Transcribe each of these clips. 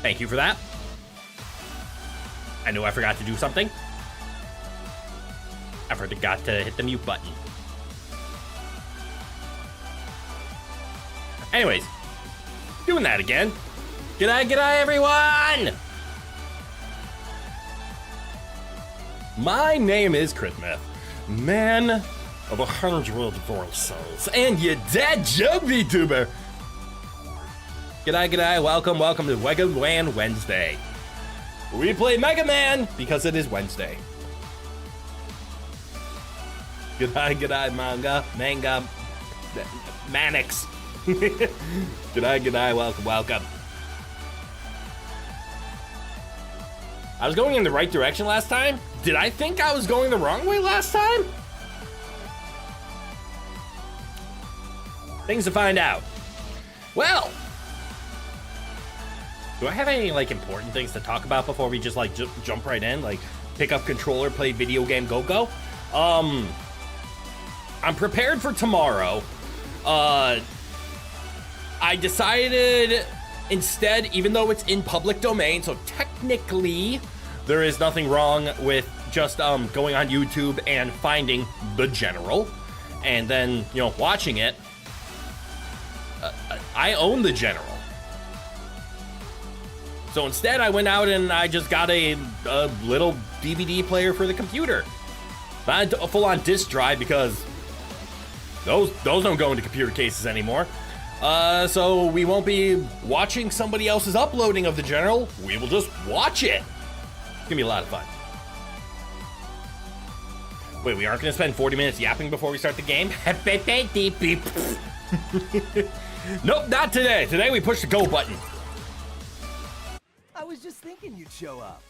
Thank you for that. I knew I forgot to do something. I forgot to hit the mute button. Anyways, doing that again. G'day, everyone! My name is Chroneco, man of 100 voices, and your dead joke VTuber. G'day, welcome to Mega Man Wednesday. We play Mega Man because it is Wednesday. G'day, manga, Manix. G'day, welcome. I was going in the right direction last time. Did I think I was going the wrong way last time? Things to find out. Well, do I have any like important things to talk about before we just like jump right in? Like pick up controller, play video game, go? I'm prepared for tomorrow. I decided instead, even though it's in public domain, so technically there is nothing wrong with just going on YouTube and finding the general and then, you know, watching it. I own the general. So instead I went out and I just got a little DVD player for the computer. Not a full-on disc drive because those don't go into computer cases anymore. So we won't be watching somebody else's uploading of the general. We will just watch it. It's gonna be a lot of fun. Wait, we aren't gonna spend 40 minutes yapping before we start the game? Nope, not today. Today we push the go button. I was just thinking you'd show up.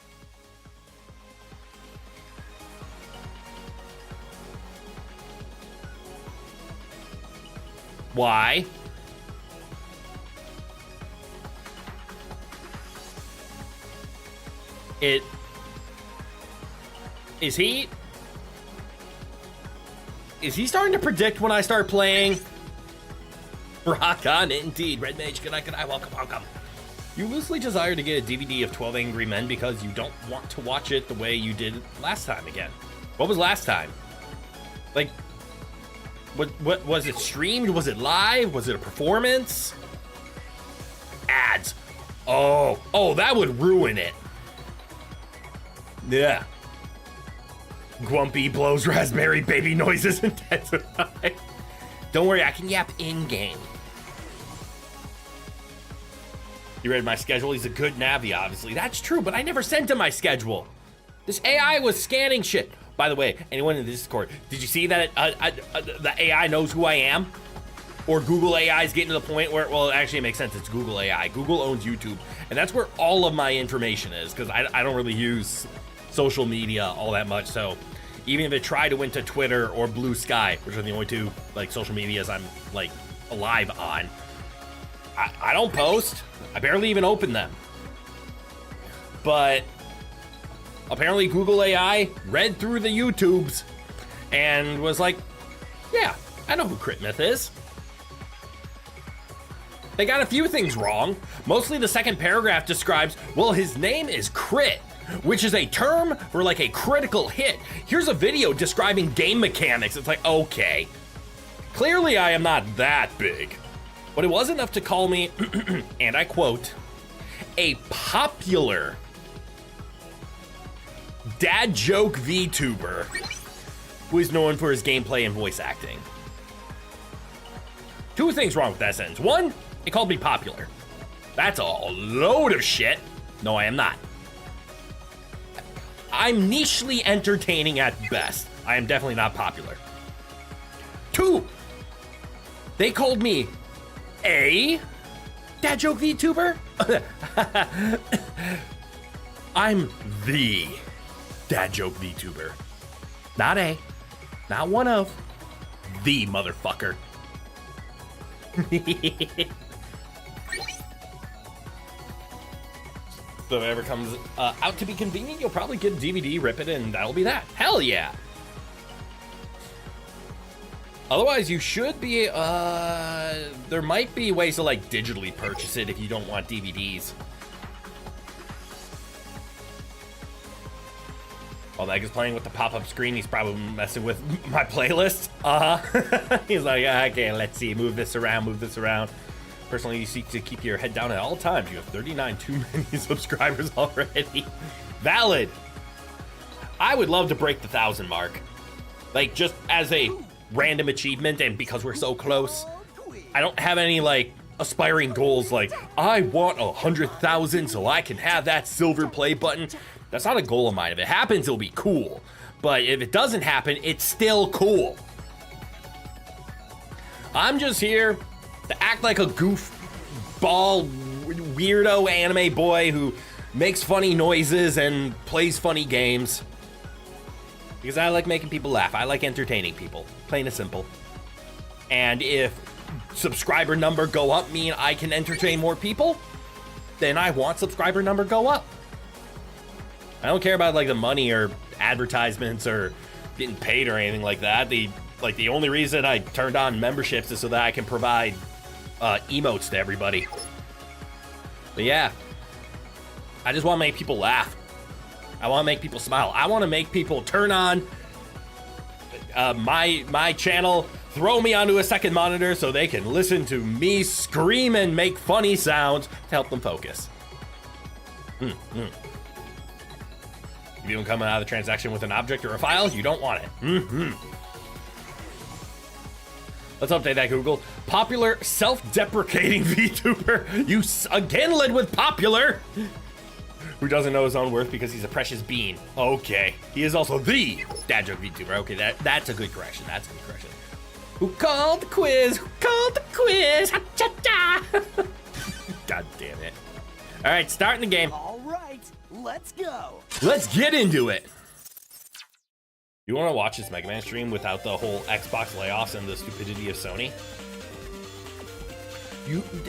Why? Is he starting to predict when I start playing? Rock on, indeed. Red Mage, good night, welcome. You loosely desire to get a DVD of 12 Angry Men because you don't want to watch it the way you did last time again. What was last time? Like, what was it streamed? Was it live? Was it a performance? Ads. Oh, that would ruin it. Yeah. Grumpy blows raspberry baby noises intensify. Don't worry, I can yap in-game. You read my schedule? He's a good Navi, obviously. That's true, but I never sent him my schedule. This AI was scanning shit. By the way, anyone in the Discord, did you see that the AI knows who I am? Or Google AI is getting to the point where, well, actually it makes sense. It's Google AI. Google owns YouTube. And that's where all of my information is because I don't really use social media all that much. So even if it tried to went to Twitter or Blue Sky, which are the only two like social medias I'm like alive on, I don't post. I barely even open them. But apparently Google AI read through the YouTubes and was like, yeah, I know who Critmyth is. They got a few things wrong. Mostly the second paragraph describes, well, his name is Crit, which is a term for like a critical hit. Here's a video describing game mechanics. It's like, okay, clearly I am not that big. But it was enough to call me, and I quote, a popular dad joke VTuber who is known for his gameplay and voice acting. Two things wrong with that sentence. One, it called me popular. That's a load of shit. No, I am not. I'm nichely entertaining at best. I am definitely not popular. Two, they called me a dad joke VTuber. I'm the dad joke VTuber. Not a, not one of, the motherfucker. So if it ever comes out to be convenient, you'll probably get a DVD, rip it, and that'll be that. Hell yeah. Otherwise, you should be, there might be ways to like digitally purchase it if you don't want DVDs. While Meg is playing with the pop-up screen, he's probably messing with my playlist. He's like, okay, let's see, move this around, move this around. Personally, you seek to keep your head down at all times. You have 39 too many subscribers already. Valid. I would love to break the 1,000 mark. Like, just as a random achievement, and because we're so close, I don't have any, like, aspiring goals like, I want 100,000 so I can have that silver play button. That's not a goal of mine. If it happens, it'll be cool. But if it doesn't happen, it's still cool. I'm just here to act like a goofball, weirdo anime boy who makes funny noises and plays funny games. Because I like making people laugh. I like entertaining people. Plain and simple. And if subscriber number go up mean I can entertain more people, then I want subscriber number go up. I don't care about like the money or advertisements or getting paid or anything like that. The only reason I turned on memberships is so that I can provide emotes to everybody. But yeah, I just want to make people laugh. I want to make people smile. I want to make people turn on my channel, throw me onto a second monitor so they can listen to me scream and make funny sounds to help them focus. If you don't come out of the transaction with an object or a file, you don't want it. Let's update that, Google. Popular self-deprecating VTuber. You again led with popular. Who doesn't know his own worth because he's a precious bean. Okay. He is also the dad joke VTuber. Okay, that's a good correction. That's a good correction. Who called the quiz? Who called the quiz? Ha-cha-cha. God damn it. All right, starting the game. All right, let's go. Let's get into it. You want to watch this Mega Man stream without the whole Xbox layoffs and the stupidity of Sony?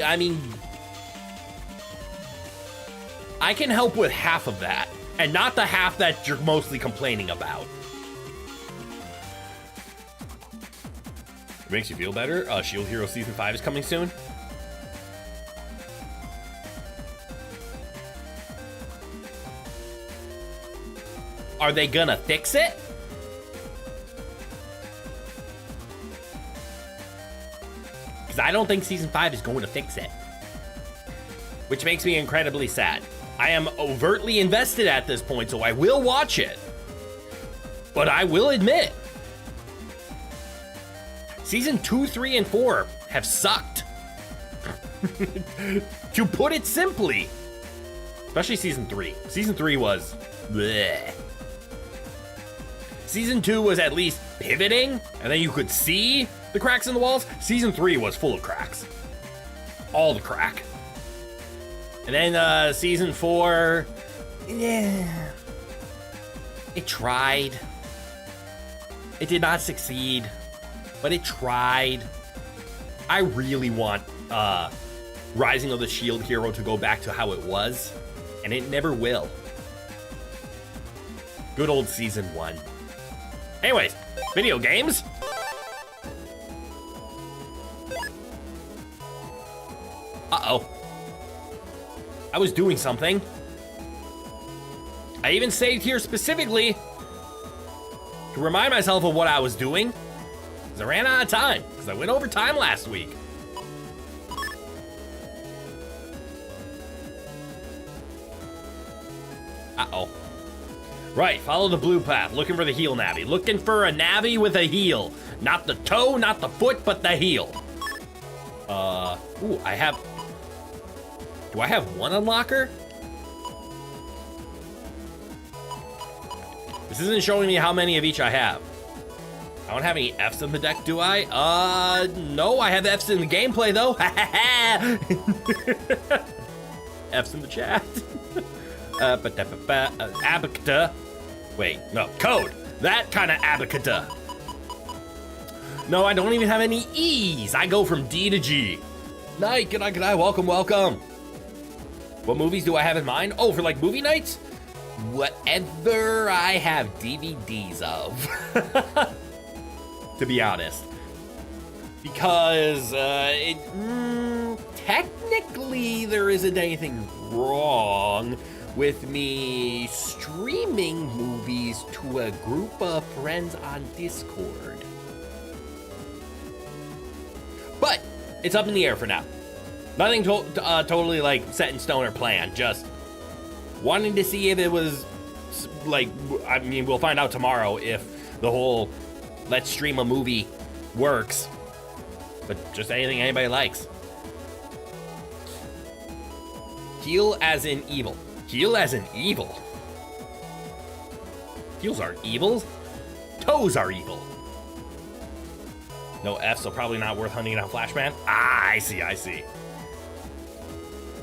I mean, I can help with half of that, and not the half that you're mostly complaining about. It makes you feel better. Shield Hero Season 5 is coming soon. Are they gonna fix it? Because I don't think Season 5 is going to fix it. Which makes me incredibly sad. I am overtly invested at this point, so I will watch it. But I will admit, Season 2, 3, and 4 have sucked. To put it simply. Especially Season 3. Season 3 was bleh. Season 2 was at least pivoting, and then you could see the cracks in the walls. Season 3 was full of cracks. All the crack. And then Season 4, yeah, it tried. It did not succeed, but it tried. I really want Rising of the Shield Hero to go back to how it was, and it never will. Good old Season 1. Anyways, video games. Uh-oh. I was doing something. I even saved here specifically to remind myself of what I was doing, because I ran out of time, because I went over time last week. Uh-oh. Right, follow the blue path, looking for the heel Navi. Looking for a Navi with a heel. Not the toe, not the foot, but the heel. Ooh, do I have one unlocker? This isn't showing me how many of each I have. I don't have any Fs in the deck, do I? No, I have Fs in the gameplay, though. Fs in the chat. Abacata. Wait, no, code. That kind of abacata. No, I don't even have any E's. I go from D to G. Night, good night, welcome, welcome. What movies do I have in mind? Oh, for like movie nights? Whatever I have DVDs of. To be honest. Because technically there isn't anything wrong with me streaming movies to a group of friends on Discord. But it's up in the air for now. Nothing totally like set in stone or planned, just wanting to see if it was like, I mean, we'll find out tomorrow if the whole let's stream a movie works, but just anything anybody likes. Heal as in evil. Heal as in evil. Heels aren't evil. Toes are evil. No F, so probably not worth hunting down Flashman. Ah, I see.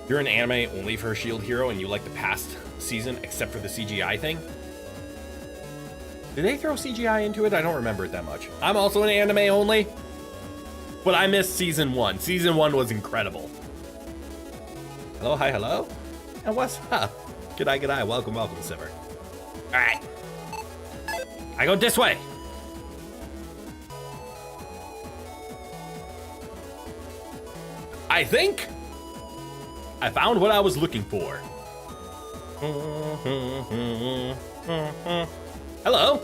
You're an anime only for a shield hero and you like the past season except for the CGI thing? Did they throw CGI into it? I don't remember it that much. I'm also an anime only, but I missed season 1. Season 1 was incredible. Hello, hi, hello? And what's up? G'day, welcome, Simmer. All right. I go this way. I think I found what I was looking for. Hello.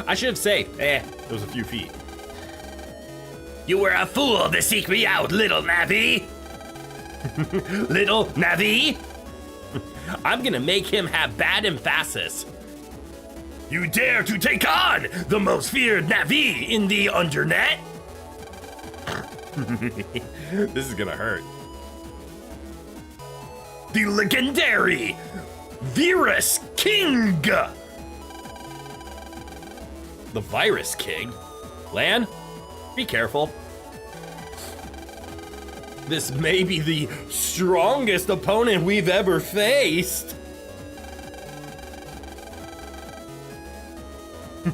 I should have saved. There was a few feet. You were a fool to seek me out, little Navi. Little Navi? I'm gonna make him have bad emphasis. You dare to take on the most feared Navi in the Undernet? This is gonna hurt. The legendary Virus King! The Virus King? Lan, be careful. This may be the strongest opponent we've ever faced. You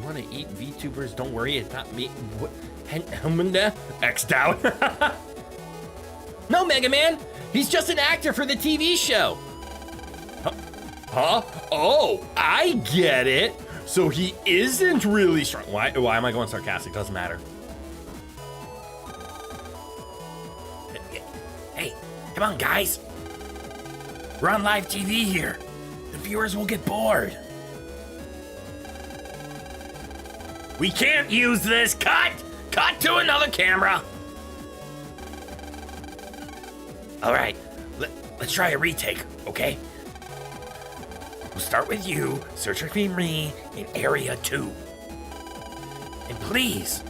want to eat VTubers? Don't worry, it's not me. What? X'd out. No, Mega Man. He's just an actor for the TV show. Huh? Oh, I get it. So he isn't really strong. Why am I going sarcastic? Doesn't matter. Hey, come on, guys. We're on live TV here. The viewers will get bored. We can't use this. Cut to another camera. All right, let's try a retake, okay? We'll start with you, searching me in Area 2. And please,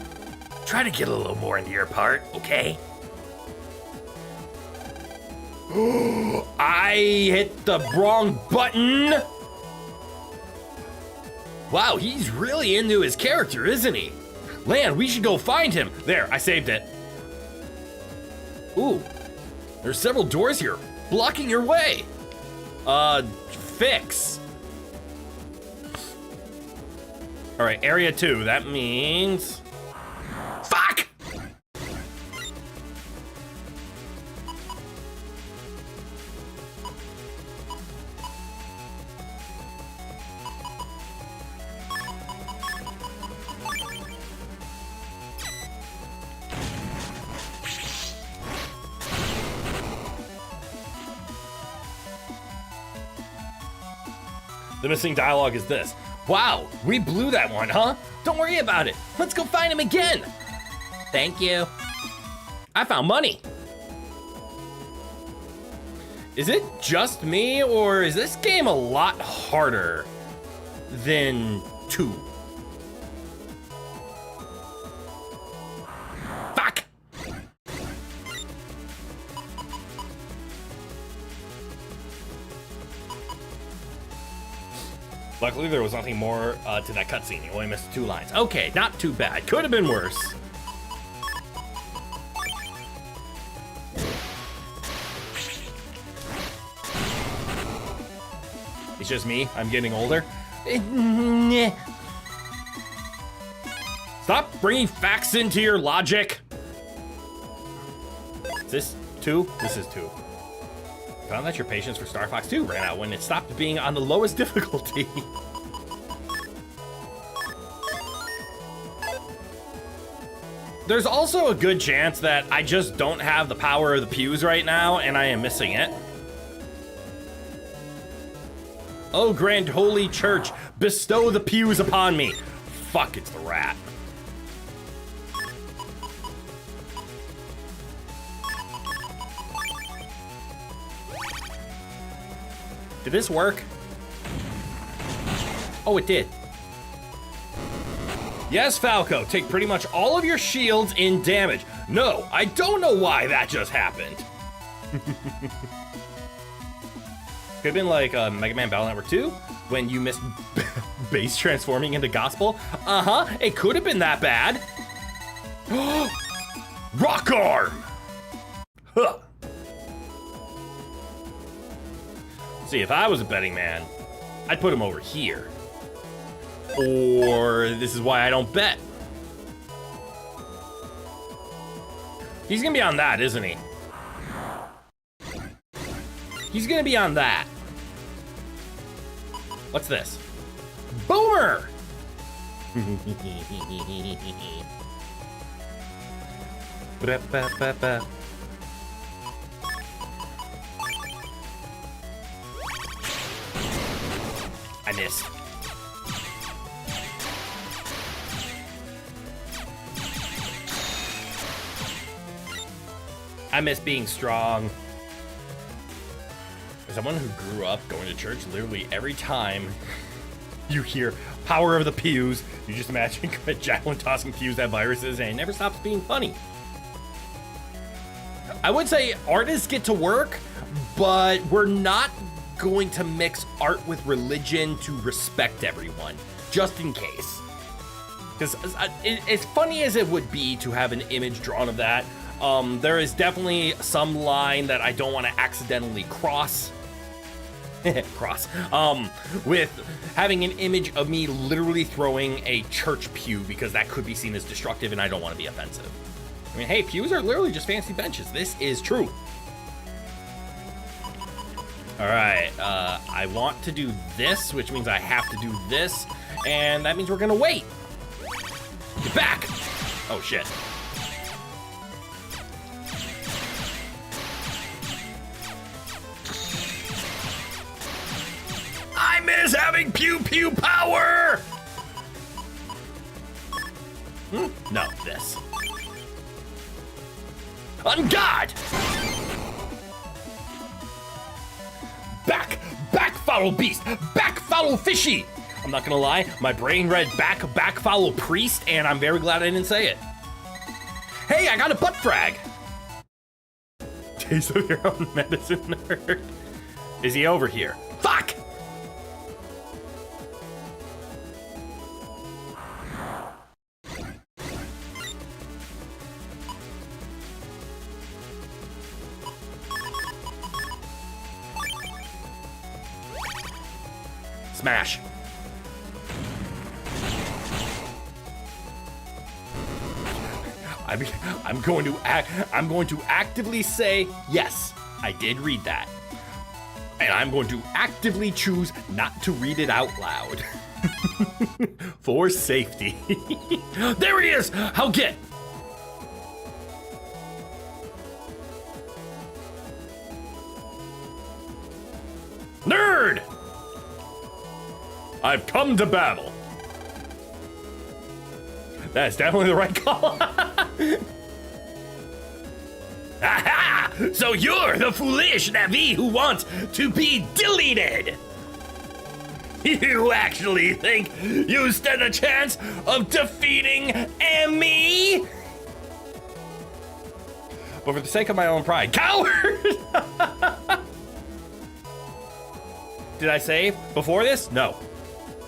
try to get a little more into your part, okay? I hit the wrong button! Wow, he's really into his character, isn't he? Lan, we should go find him. There, I saved it. Ooh, there's several doors here, blocking your way. Fix. All right, Area 2, that means... Fuck! The missing dialogue is this. Wow, we blew that one, huh? Don't worry about it. Let's go find him again. Thank you. I found money. Is it just me, or is this game a lot harder than 2? Fuck! Luckily, there was nothing more to that cutscene. You only missed 2 lines. Okay, not too bad. Could have been worse. It's just me. I'm getting older. Stop bringing facts into your logic. Is this 2? This is 2. Found that your patience for Star Fox 2 ran out when it stopped being on the lowest difficulty. There's also a good chance that I just don't have the power of the pews right now, and I am missing it. Oh, grand holy church, bestow the pews upon me. Fuck, it's the rat. Did this work? Oh, it did. Yes, Falco, take pretty much all of your shields in damage. No, I don't know why that just happened. Could have been like Mega Man Battle Network 2 when you missed base transforming into gospel. It could have been that bad. Rock arm! Huh. See, if I was a betting man, I'd put him over here. Or this is why I don't bet. He's gonna be on that, isn't he? He's gonna be on that. What's this? Boomer! I missed. I miss being strong. As someone who grew up going to church, literally every time you hear power of the pews, you just imagine javelin tossing pews that viruses, and it never stops being funny. I would say artists get to work, but we're not going to mix art with religion to respect everyone, just in case. Because as funny as it would be to have an image drawn of that, there is definitely some line that I don't want to accidentally cross. With having an image of me literally throwing a church pew, because that could be seen as destructive and I don't want to be offensive. I mean, hey, pews are literally just fancy benches. This is true. All right, I want to do this, which means I have to do this, and that means we're gonna wait. Get back! Oh shit. I miss having pew pew power! No, this. On God! Back foul beast! Back foul fishy! I'm not gonna lie, my brain read back foul priest, and I'm very glad I didn't say it. Hey, I got a butt frag! Taste of your own medicine, nerd. Is he over here? Fuck! Smash. I'm going to actively say yes, I did read that. And I'm going to actively choose not to read it out loud. For safety. There he is! I'll get. Nerd! I've come to battle. That's definitely the right call. Aha! So you're the foolish Navi who wants to be deleted. You actually think you stand a chance of defeating me? But for the sake of my own pride, coward! Did I save before this? No.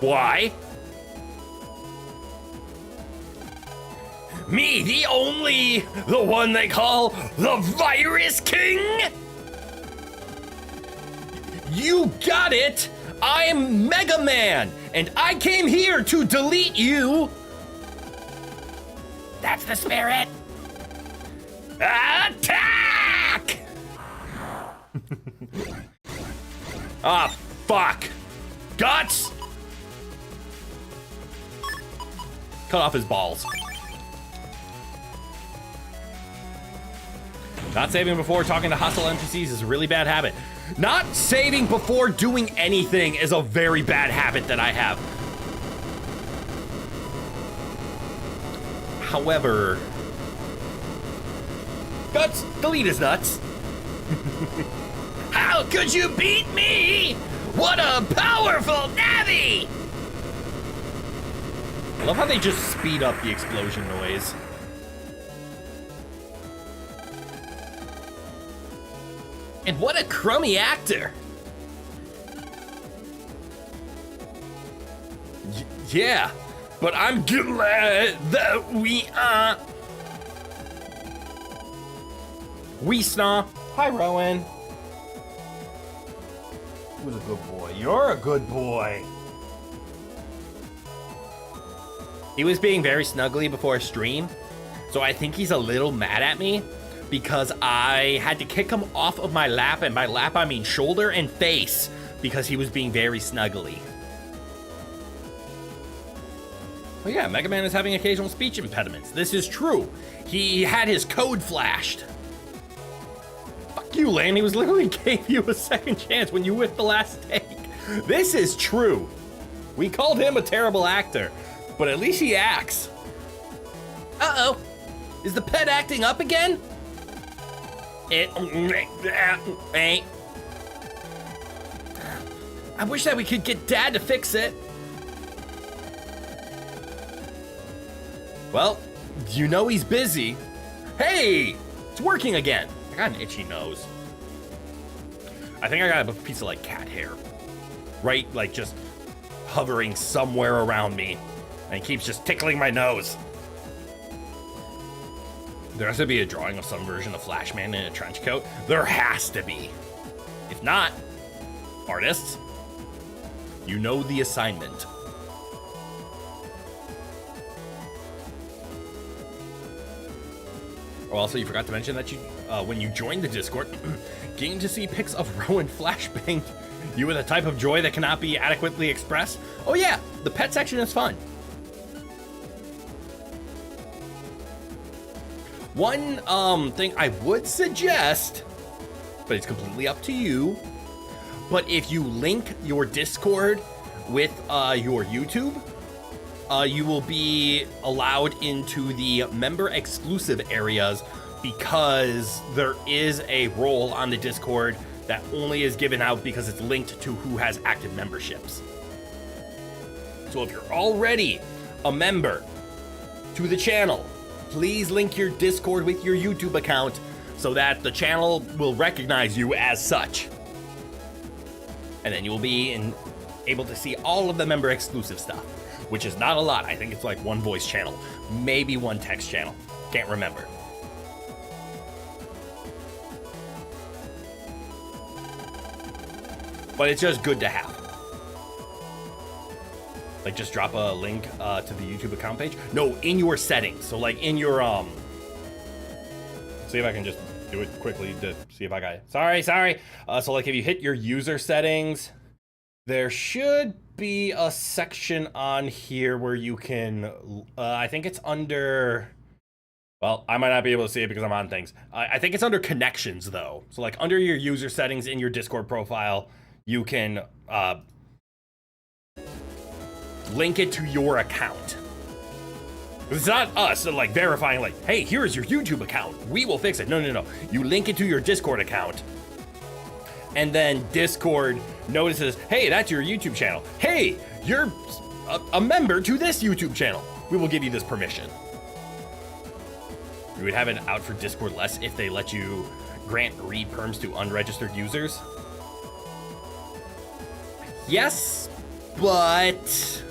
Why? Me, the one they call the Virus King? You got it! I'm Mega Man, and I came here to delete you! That's the spirit! Attack! Ah, fuck! Guts! Cut off his balls. Not saving before talking to hostile NPCs is a really bad habit. Not saving before doing anything is a very bad habit that I have. However, Guts, delete his nuts. How could you beat me? What a powerful Navi! I love how they just speed up the explosion noise. And what a crummy actor! Yeah, but I'm glad that we are. We snaw. Hi, Rowan. Who's a good boy? You're a good boy. He was being very snuggly before stream, so I think he's a little mad at me because I had to kick him off of my lap, and by lap I mean shoulder and face, because he was being very snuggly. Oh yeah, Mega Man is having occasional speech impediments. This is true. He had his code flashed. Fuck you, Lane. He was literally gave you a second chance when you whiffed the last take. This is true. We called him a terrible actor, but at least he acts. Uh-oh. Is the pet acting up again? I wish that we could get Dad to fix it. Well, you know he's busy. Hey, it's working again. I got an itchy nose. I think I got a piece of like cat hair, right? Like just hovering somewhere around me, and it keeps just tickling my nose. There has to be a drawing of some version of Flashman in a trench coat. There has to be. If not, artists, you know the assignment. Oh, also, you forgot to mention that you, when you joined the Discord, getting to see pics of Rowan flashbang you with a type of joy that cannot be adequately expressed. Oh yeah, the pet section is fun. One thing I would suggest, but it's completely up to you, but if you link your Discord with your YouTube, you will be allowed into the member exclusive areas, because there is a role on the Discord that only is given out because it's linked to who has active memberships. So if you're already a member to the channel, please link your Discord with your YouTube account so that the channel will recognize you as such. And then you will be able to see all of the member exclusive stuff, which is not a lot. I think it's like one voice channel, maybe one text channel. Can't remember. But it's just good to have. Like, just drop a link to the YouTube account page. No, in your settings. So like in your, see if I can just do it quickly to see if I got it. Sorry. So like if you hit your user settings, there should be a section on here where you can, I think it's under, well, I might not be able to see it because I'm on things. I think it's under connections though. So like under your user settings in your Discord profile, you can link it to your account. It's not us like verifying like, hey, here's your YouTube account, we will fix it. No. You link it to your Discord account, and then Discord notices, hey, that's your YouTube channel. Hey, you're a member to this YouTube channel. We will give you this permission. We would have it out for Discord less if they let you grant read perms to unregistered users. Yes, but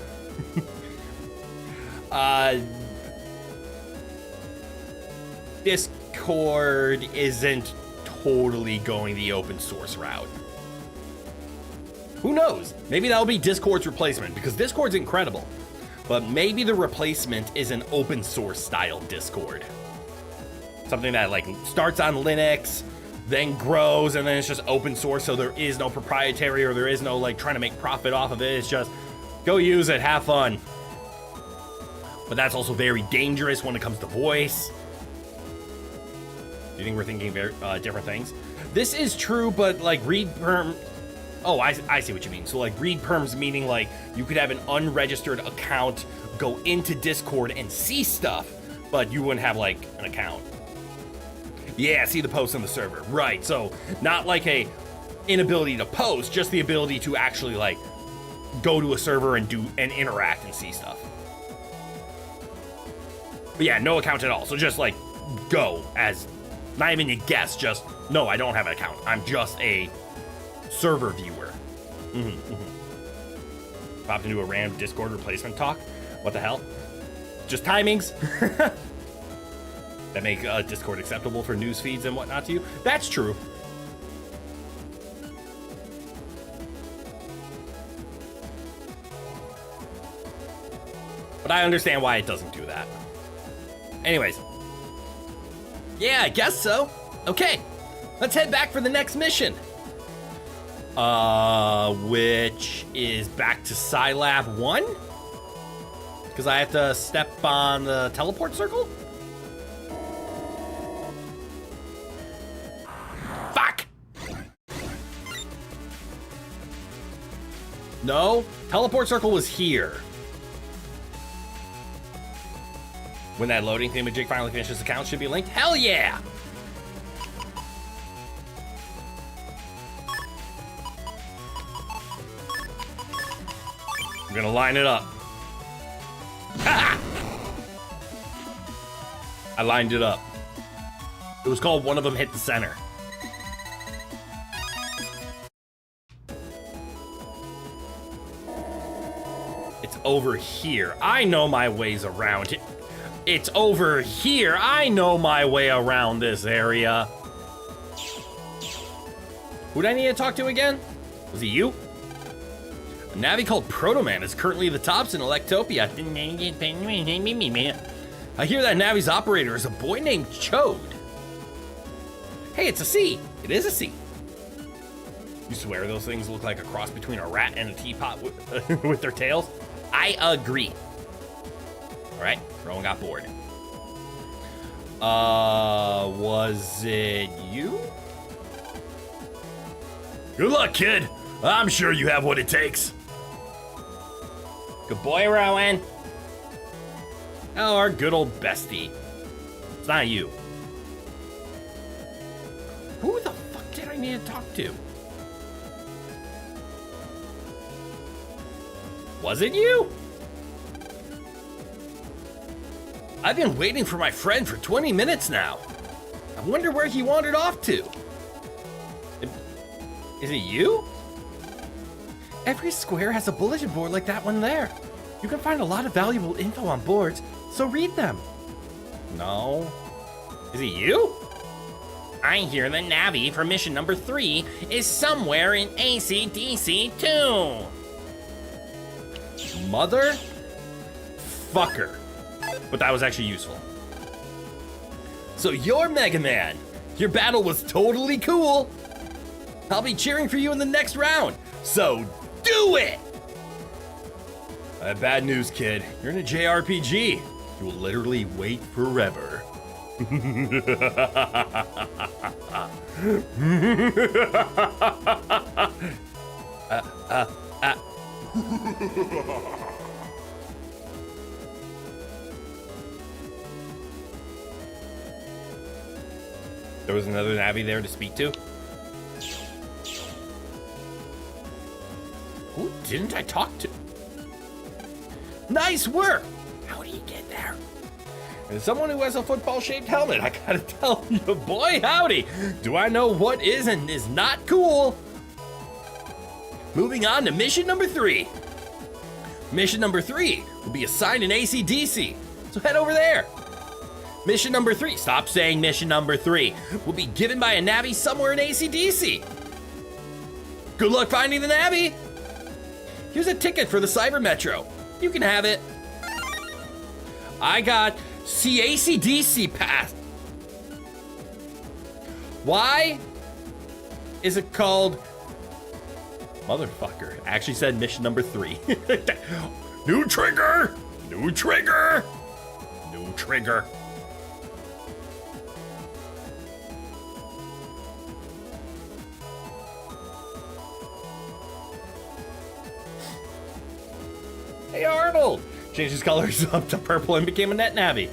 Discord isn't totally going the open source route. Who knows? Maybe that'll be Discord's replacement, because Discord's incredible. But maybe the replacement is an open source style Discord. Something that like starts on Linux, then grows, and then it's just open source, so there is no proprietary, or there is no like trying to make profit off of it. It's just go use it, have fun. But that's also very dangerous when it comes to voice. Do you think we're thinking very different things? This is true, but like read perm. Oh, I see what you mean. So like read perms meaning like you could have an unregistered account go into Discord and see stuff, but you wouldn't have like an account. Yeah, see the posts on the server. Right. So not like a inability to post, just the ability to actually like go to a server and do and interact and see stuff. But yeah, no account at all. So just like go as not even a guest, just no, I don't have an account. I'm just a server viewer. Popped into a random Discord replacement talk. What the hell? Just timings. That make Discord acceptable for news feeds and whatnot to you. That's true. But I understand why it doesn't do that. Anyways. Yeah, I guess so. Okay, let's head back for the next mission. Which is back to Scilab 1? Because I have to step on the teleport circle? Fuck! No, teleport circle was here. When that loading thingamajig finally finishes, the account should be linked. Hell yeah! I'm gonna line it up. Ha! I lined it up. It was called One of Them Hit the Center. It's over here. I know my ways around it. It's over here. I know my way around this area. Who'd I need to talk to again? Was it you? A Navi called Protoman is currently the tops in Electopia. I hear that Navi's operator is a boy named Chode. Hey, it's a C. It is a C. You swear those things look like a cross between a rat and a teapot with their tails? I agree. All right, Rowan got bored. Was it you? Good luck, kid. I'm sure you have what it takes. Good boy, Rowan. Oh, our good old bestie. It's not you. Who the fuck did I need to talk to? Was it you? I've been waiting for my friend for 20 minutes now. I wonder where he wandered off to. Is it you? Every square has a bulletin board like that one there. You can find a lot of valuable info on boards, so read them. No. Is it you? I hear the Navi for mission number 3 is somewhere in AC/DC 2. Mother fucker. But that was actually useful. So you're Mega Man. Your battle was totally cool. I'll be cheering for you in the next round. So do it! I have bad news, kid. You're in a JRPG. You will literally wait forever. There was another Navi there to speak to. Who didn't I talk to? Nice work! How do you get there? As someone who has a football-shaped helmet, I gotta tell you, boy howdy, do I know what is and is not cool. Moving on to mission number 3. Mission number 3 will be assigned in AC/DC, so head over there. Mission number 3, stop saying mission number 3, will be given by a Navi somewhere in AC/DC. Good luck finding the Navi. Here's a ticket for the Cyber Metro. You can have it. I got AC/DC pass. Why is it called motherfucker? I actually said mission number 3. New trigger! New trigger! New trigger. Hey, Arnold! Changed his colors up to purple and became a net navvy.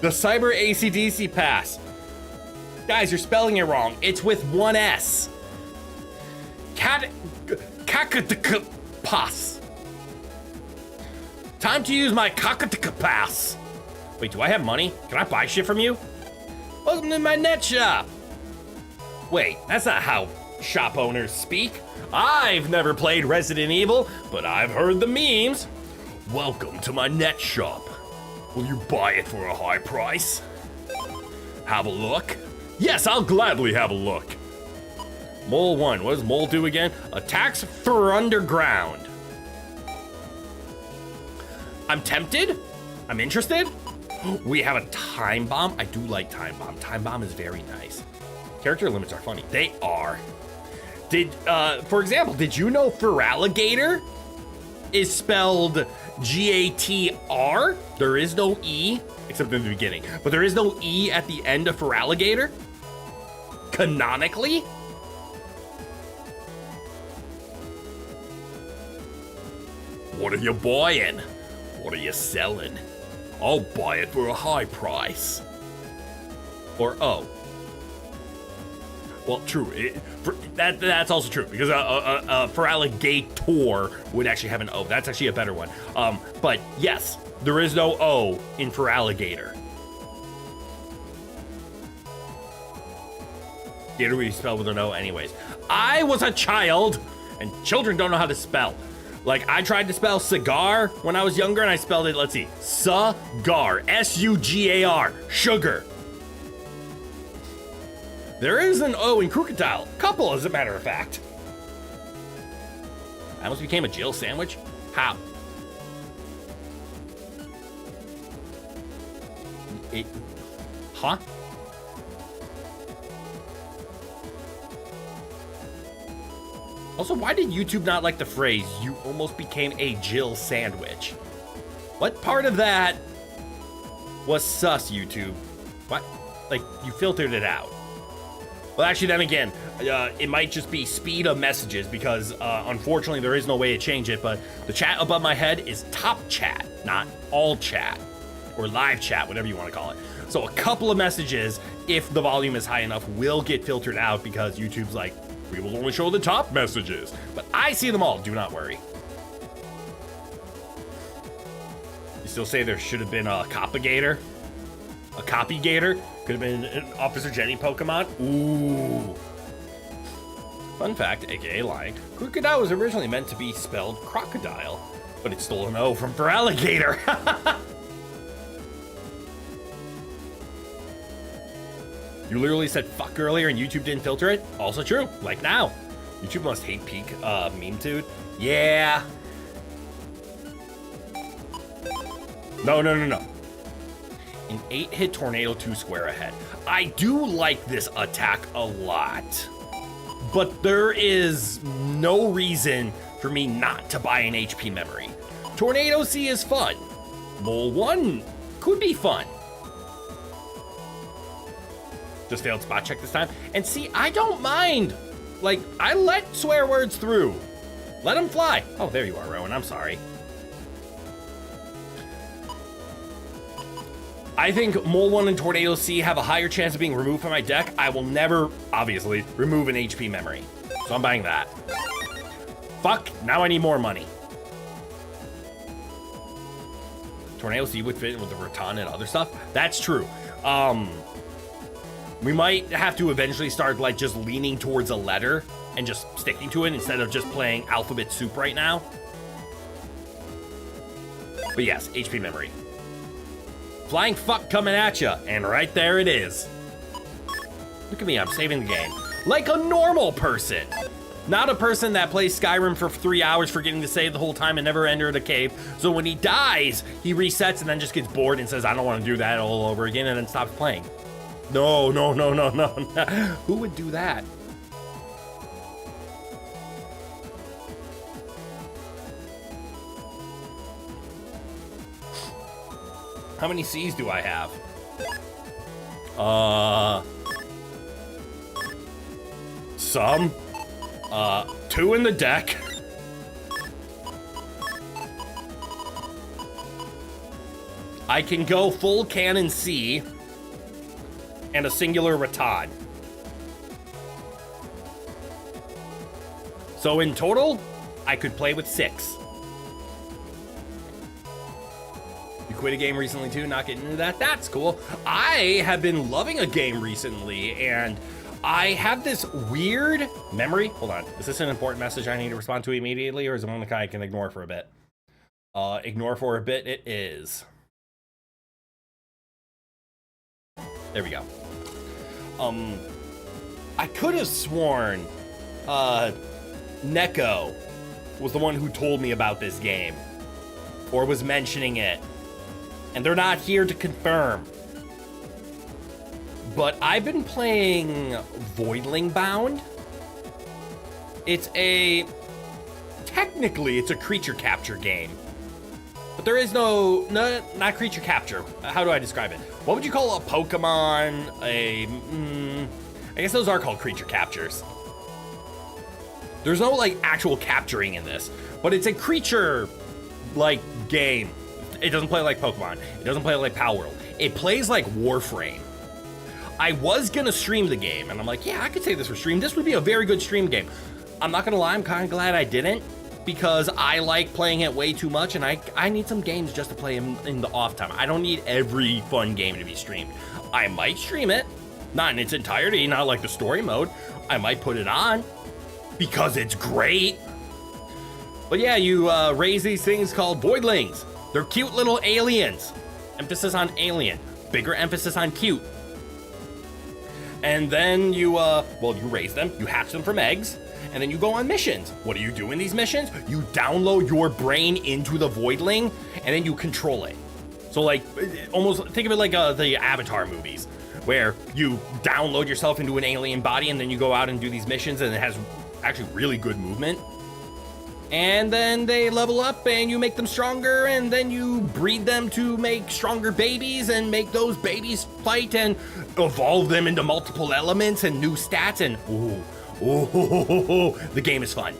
The Cyber AC/DC pass. Guys, you're spelling it wrong. It's with one S. Kakataka pass. Time to use my Kakataka pass. Wait, do I have money? Can I buy shit from you? Welcome to my net shop. Wait, that's not how shop owners speak. I've never played Resident Evil, but I've heard the memes. Welcome to my net shop. Will you buy it for a high price? Have a look? Yes, I'll gladly have a look. Mole 1, what does Mole do again? Attacks for underground. I'm tempted. I'm interested. We have a time bomb. I do like time bomb. Time bomb is very nice. Character limits are funny. They are. For example, did you know Feraligator is spelled G-A-T-R? There is no E, except in the beginning. But there is no E at the end of Feraligator? Canonically? What are you buying? What are you selling? I'll buy it for a high price. Or oh. Well, true. That's also true because Feraligator would actually have an O. That's actually a better one. But yes, there is no O in Feraligator. Gator we spell with an O anyways. I was a child, and children don't know how to spell. Like, I tried to spell cigar when I was younger, and I spelled it, let's see, Sugar, S-U-G-A-R, sugar. There is an O in crocodile. Couple, as a matter of fact. I almost became a Jill sandwich? How? Huh? Also, why did YouTube not like the phrase, you almost became a Jill sandwich? What part of that was sus, YouTube? What? Like, you filtered it out. Well, actually, then again, it might just be speed of messages because, unfortunately, there is no way to change it, but the chat above my head is top chat, not all chat, or live chat, whatever you want to call it. So a couple of messages, if the volume is high enough, will get filtered out because YouTube's like, we will only show the top messages. But I see them all, do not worry. You still say there should have been a Copagator? A Copygator? Could have been an Officer Jenny Pokemon? Ooh. Fun fact, aka lying, crocodile was originally meant to be spelled crocodile, but it stole an O from Feraligator. You literally said fuck earlier and YouTube didn't filter it? Also true, like now. YouTube must hate peak meme dude. Yeah. No. An 8-hit tornado 2 square ahead. I do like this attack a lot, but there is no reason for me not to buy an HP memory. Tornado C is fun. Mole 1 could be fun. Just failed spot check this time. And see, I don't mind. Like, I let swear words through. Let them fly. Oh, there you are, Rowan. I'm sorry. I think Mole 1 and Tornado C have a higher chance of being removed from my deck. I will never, obviously, remove an HP memory. So I'm buying that. Fuck, now I need more money. Tornado C would fit with the Raton and other stuff. That's true. We might have to eventually start like just leaning towards a letter and just sticking to it instead of just playing alphabet soup right now. But yes, HP memory. Flying fuck coming at ya, and right there it is. Look at me, I'm saving the game. Like a normal person. Not a person that plays Skyrim for 3 hours forgetting to save the whole time and never entered a cave. So when he dies, he resets and then just gets bored and says, I don't want to do that all over again, and then stops playing. No. Who would do that? How many C's do I have? Some. 2 in the deck. I can go full cannon C and a singular Rattan. So in total, I could play with 6. You quit a game recently too, not getting into that? That's cool. I have been loving a game recently, and I have this weird memory. Hold on, is this an important message I need to respond to immediately, or is it one that I can ignore for a bit? Ignore for a bit, it is. There we go. I could have sworn, Neko was the one who told me about this game, or was mentioning it, and they're not here to confirm. But I've been playing Voidling Bound. Technically it's a creature capture game, but there is not creature capture. How do I describe it? What would you call a Pokemon? I guess those are called creature captures. There's no like actual capturing in this, but it's a creature like game. It doesn't play like Pokemon. It doesn't play like Power World. It plays like Warframe. I was gonna stream the game, and I'm like, yeah, I could say this for stream. This would be a very good stream game. I'm not gonna lie, I'm kind of glad I didn't, because I like playing it way too much, and I need some games just to play in the off time. I don't need every fun game to be streamed. I might stream it, not in its entirety, not like the story mode. I might put it on, because it's great. But yeah, you raise these things called voidlings. They're cute little aliens. Emphasis on alien, bigger emphasis on cute. And then you raise them, you hatch them from eggs, and then you go on missions. What do you do in these missions? You download your brain into the voidling, and then you control it. So like, almost think of it like the Avatar movies, where you download yourself into an alien body, and then you go out and do these missions, and it has actually really good movement. And then they level up, and you make them stronger, and then you breed them to make stronger babies, and make those babies fight, and evolve them into multiple elements and new stats, and the game is fun.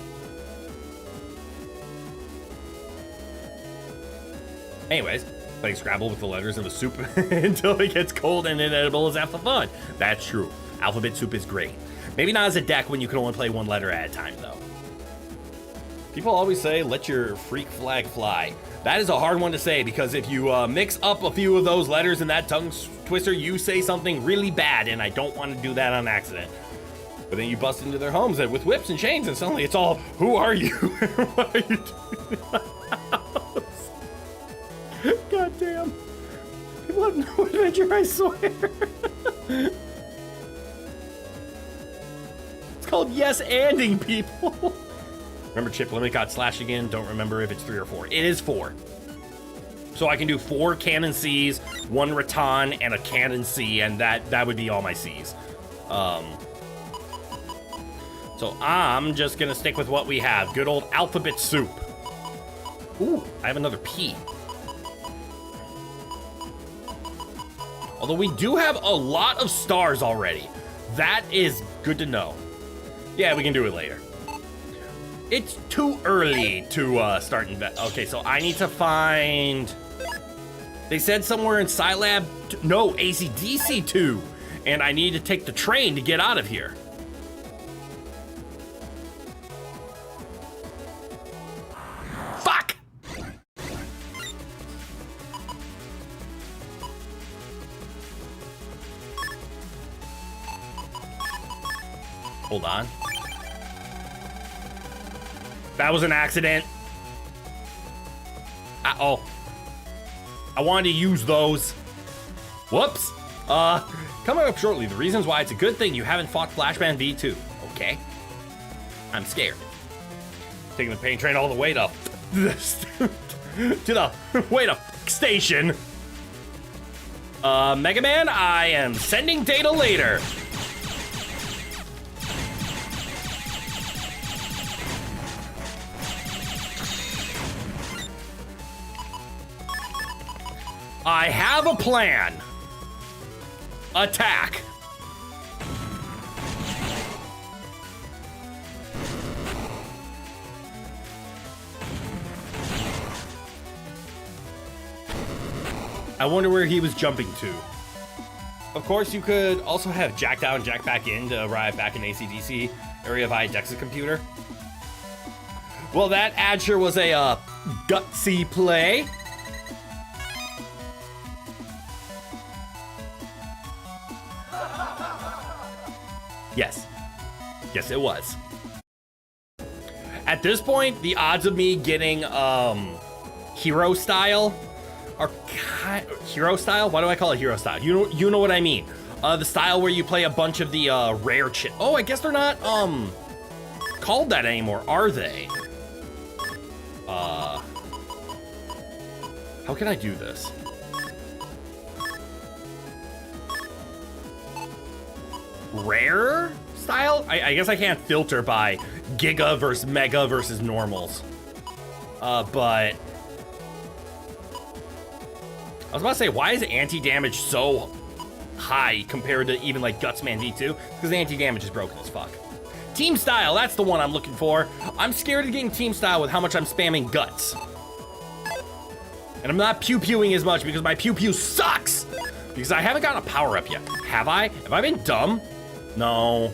Anyways, playing Scrabble with the letters in the soup until it gets cold and inedible is half the fun. That's true. Alphabet soup is great. Maybe not as a deck when you can only play one letter at a time, though. People always say, let your freak flag fly. That is a hard one to say, because if you mix up a few of those letters in that tongue twister, you say something really bad, and I don't want to do that on accident. But then you bust into their homes with whips and chains, and suddenly it's all, who are you? What are you doing in my house? God damn. People have no adventure, I swear. It's called yes-anding, people. Remember chip limit got slashed again? Don't remember if it's 3 or 4. It is 4. So I can do 4 cannon C's, 1 Rattan, and a cannon C, and that would be all my C's. So I'm just gonna stick with what we have. Good old alphabet soup. Ooh, I have another P. Although we do have a lot of stars already. That is good to know. Yeah, we can do it later. It's too early to start invest. Okay, so I need to find. They said somewhere in Scilab. No, ACDC 2. And I need to take the train to get out of here. Fuck! Hold on. That was an accident. Uh-oh. I wanted to use those. Whoops. Coming up shortly, the reasons why it's a good thing you haven't fought Flashman V2. Okay. I'm scared. Taking the pain train all the way to the way to station. Mega Man, I am sending data later. I have a plan. Attack. I wonder where he was jumping to. Of course, you could also have Jack down, Jack back in to arrive back in AC/DC area via Dex's computer. Well, that ad sure was a gutsy play. Yes. Yes, it was. At this point, the odds of me getting hero style are hero style? Why do I call it hero style? You know what I mean. The style where you play a bunch of the rare chip. Oh, I guess they're not called that anymore, are they? How can I do this? Rare style? I guess I can't filter by Giga versus Mega versus normals. But I was about to say, why is anti-damage so high compared to even like Gutsman V2? Because the anti-damage is broken as fuck. Team style, that's the one I'm looking for. I'm scared of getting team style with how much I'm spamming guts. And I'm not pew-pewing as much because my pew-pew sucks. Because I haven't gotten a power-up yet. Have I? Have I been dumb? No.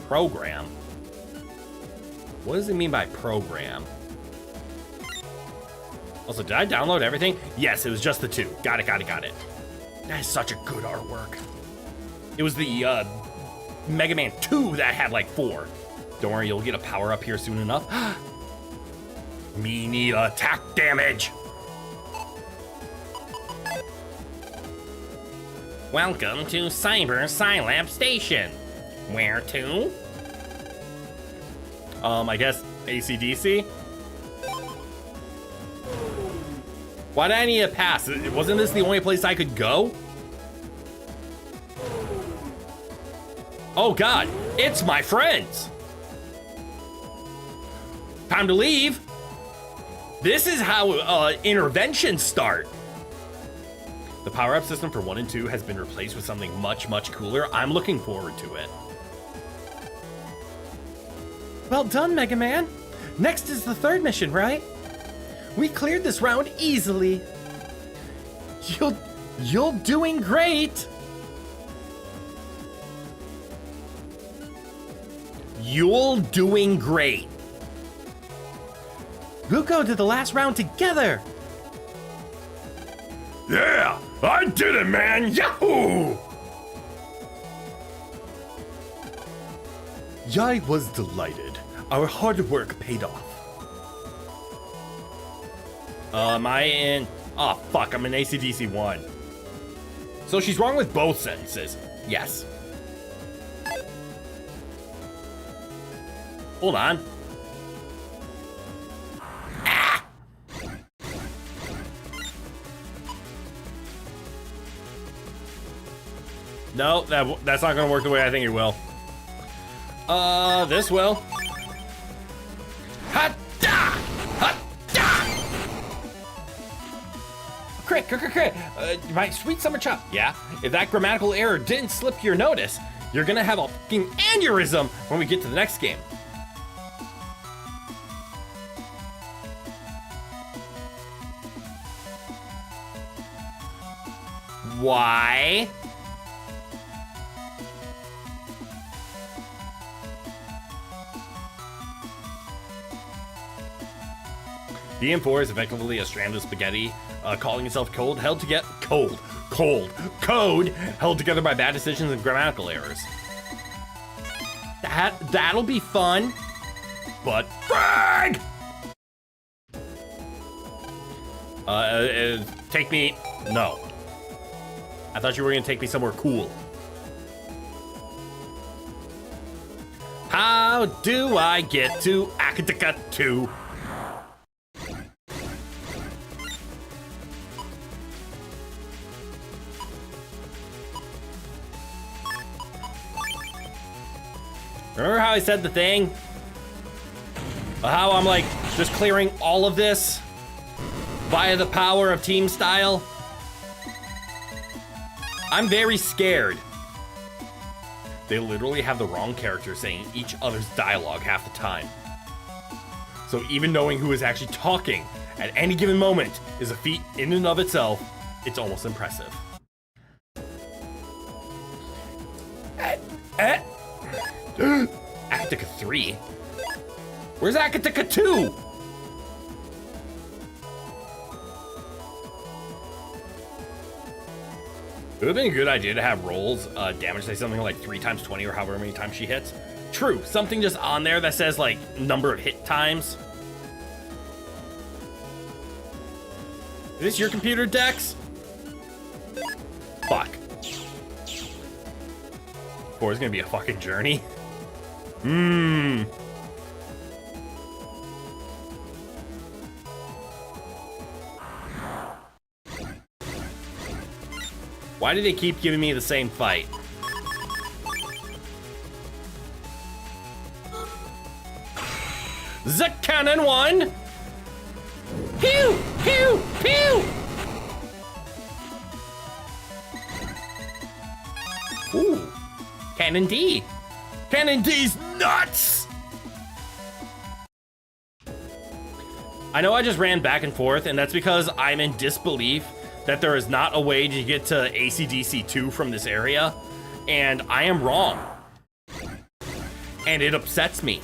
Program. What does it mean by program? Also, did I download everything? Yes, it was just the 2. Got it. That is such a good artwork. It was the Mega Man 2 that had like 4. Don't worry, you'll get a power up here soon enough. Me need attack damage. Welcome to Cyber Scilab Station. Where to? I guess AC/DC. Why did I need a pass? Wasn't this the only place I could go? Oh God, it's my friends. Time to leave. This is how interventions start. The power-up system for 1 and 2 has been replaced with something much, much cooler. I'm looking forward to it. Well done, Mega Man. Next is the 3rd mission, right? We cleared this round easily. You're doing great. You're doing great. We'll go to the last round together. Yeah, I did it, man. Yahoo! I was delighted. Our hard work paid off. Am I in? Oh, fuck, I'm in AC/DC 1. So she's wrong with both sentences. Yes. Hold on. Ah! No, that's not gonna work the way I think it will. This will. Ha-da! Ha-da! Crit. My sweet summer chop. Yeah? If that grammatical error didn't slip your notice, you're gonna have a fucking aneurysm when we get to the next game. Why? DM4 is effectively a strand of spaghetti, calling itself code held together by bad decisions and grammatical errors. That'll be fun, but frag! Take me. No. I thought you were gonna take me somewhere cool. How do I get to Akataka 2? Remember how I said the thing? How I'm like just clearing all of this via the power of team style? I'm very scared. They literally have the wrong character saying each other's dialogue half the time. So even knowing who is actually talking at any given moment is a feat in and of itself. It's almost impressive. Akatika 3? Where's Akatika 2? It would have been a good idea to have rolls damage say something like 3 times 20 or however many times she hits. True, something just on there that says like number of hit times. Is this your computer, Dex? Fuck. 4 is gonna be a fucking journey. Why do they keep giving me the same fight? The cannon one! Pew! Pew! Pew! Ooh. Cannon D! Cannon D's nuts! I know I just ran back and forth, and that's because I'm in disbelief that there is not a way to get to AC/DC 2 from this area, and I am wrong. And it upsets me.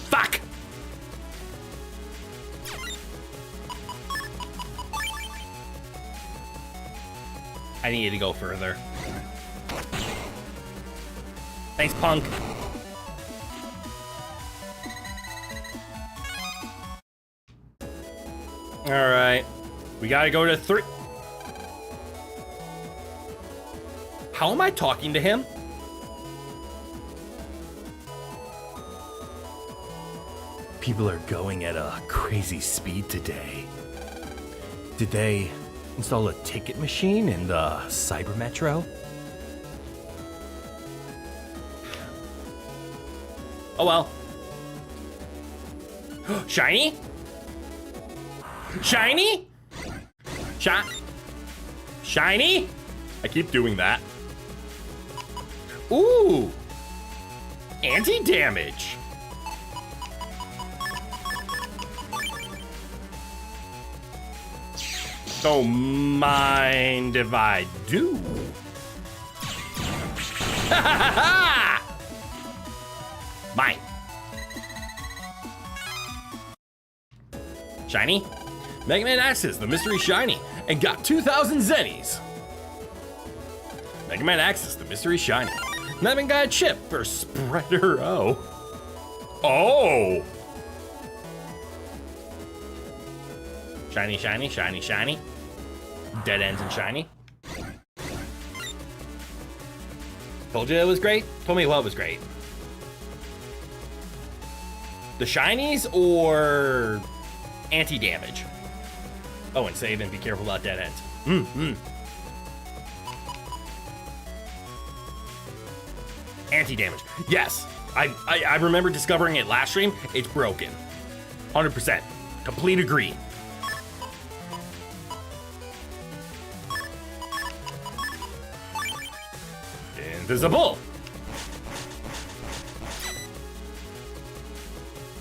Fuck! I need to go further. Thanks, punk. All right, we gotta go to 3. How am I talking to him? People are going at a crazy speed today. Did they install a ticket machine in the Cyber Metro? Oh well. Shiny? Shiny? Shiny? I keep doing that. Ooh! Anti-damage. Don't mind if I do. Ha ha ha! Mine. Shiny? Mega Man accessed the mystery shiny and got 2,000 zennies. Mega Man accessed the mystery shiny. Mega Man got a chip for Spreader O. Oh! Shiny, shiny, shiny, shiny. Dead ends and shiny. Told you it was great? Told me what was great. The shinies or anti-damage? Oh, and save and be careful about dead ends. Anti-damage. Yes. I remember discovering it last stream. It's broken. 100%. Complete agree. Invisible.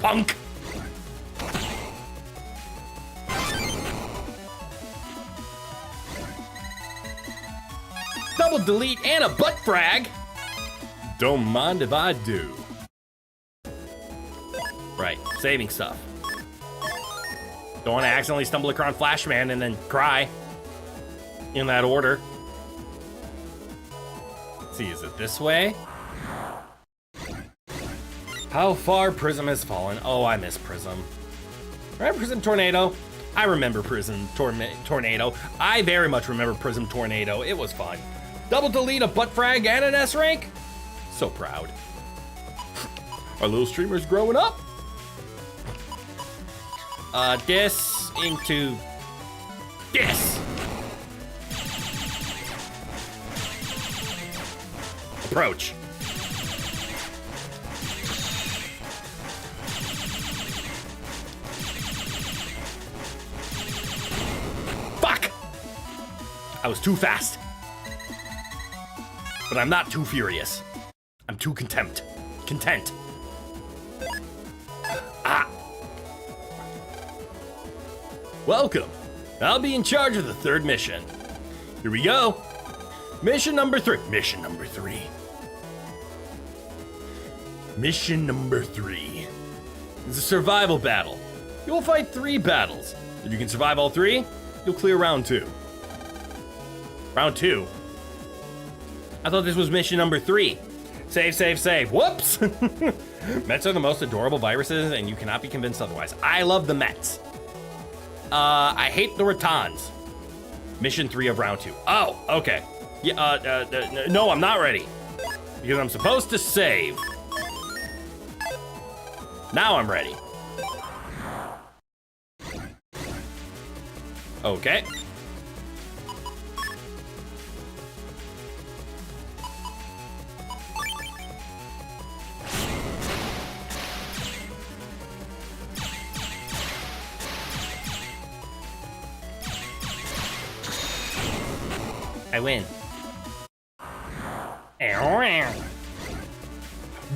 Punk. Double delete and a butt frag. Don't mind if I do. Right, saving stuff. Don't want to accidentally stumble across Flashman and then cry. In that order. Let's see, is it this way? How far Prism has fallen. Oh, I miss Prism. Remember Prism Tornado? I remember Prism Tornado. I very much remember Prism Tornado. It was fun. Double delete, a butt frag, and an S rank? So proud. Our little streamer's growing up. This into this. Approach. Fuck! I was too fast. But I'm not too furious. I'm too content. Ah! Welcome. I'll be in charge of the third mission. Here we go. Mission number 3. Mission number 3. Mission number 3. It's a survival battle. You will fight 3 battles. If you can survive all 3, you'll clear round 2. Round 2? I thought this was mission number 3. Save. Whoops! Mets are the most adorable viruses, and you cannot be convinced otherwise. I love the Mets. I hate the Ratans. Mission 3 of round 2. Oh, okay. Yeah, no, I'm not ready. Because I'm supposed to save. Now I'm ready. Okay. I win.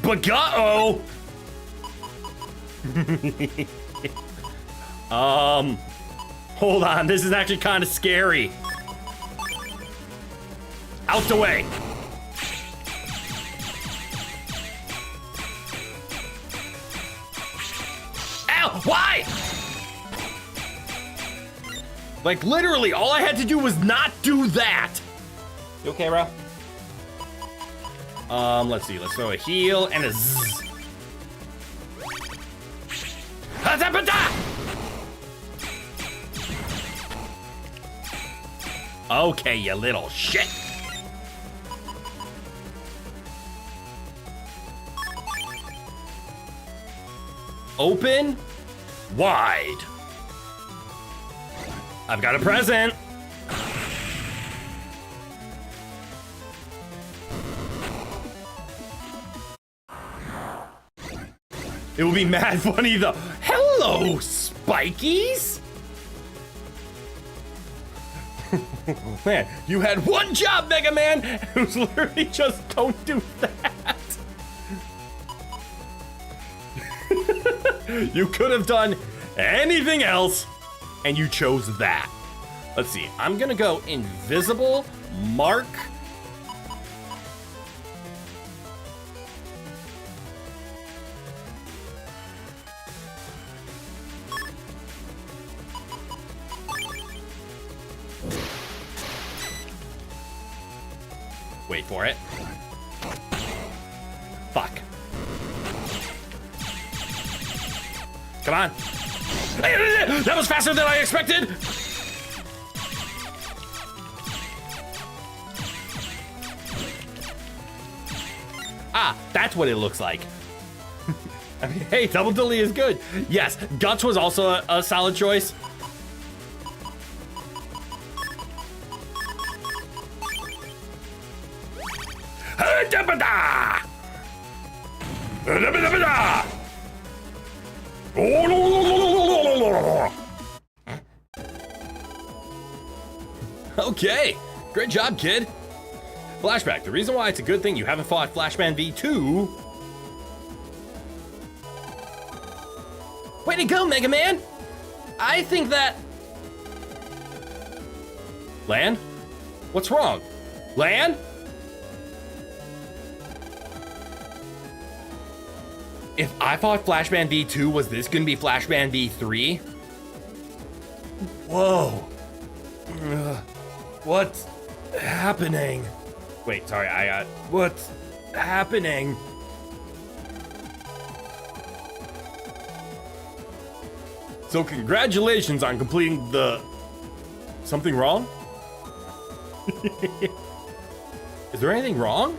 Baga-oh! Hold on, this is actually kind of scary. Out the way. Ow, why? Like literally, all I had to do was not do that. You okay, bro? Let's see, let's throw a heal and a zzz. Okay, you little shit. Open wide. I've got a present. It will be mad funny though. Hello, Spikies. Man, you had one job, Mega Man. It was literally just don't do that. You could have done anything else, and you chose that. Let's see. I'm gonna go invisible, mark. Wait for it. Fuck. Come on. That was faster than I expected. Ah, that's what it looks like. I mean, hey, double delete is good. Yes, Guts was also a solid choice. Okay, great job, kid. Flashback, the reason why it's a good thing you haven't fought Flashman V2. Way to go, Mega Man! I think that... Lan? What's wrong? Lan? If I thought Flashman V2 was this gonna be Flashman V3? Whoa. What's happening? Wait, sorry, what's happening? So congratulations on completing the... Something wrong? Is there anything wrong?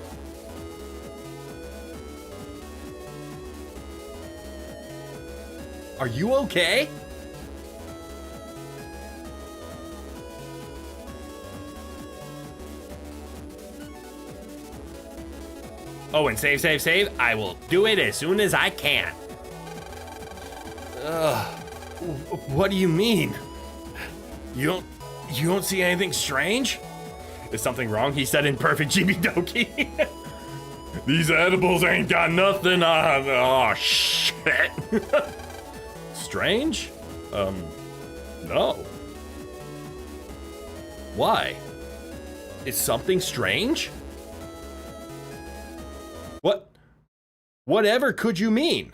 Are you okay? Oh, and save, save, save. I will do it as soon as I can. What do you mean? You don't see anything strange? Is something wrong? He said in perfect Chibi-Doki. These edibles ain't got nothing on. Oh, shit. Strange? No. Why? Is something strange? What? Whatever could you mean?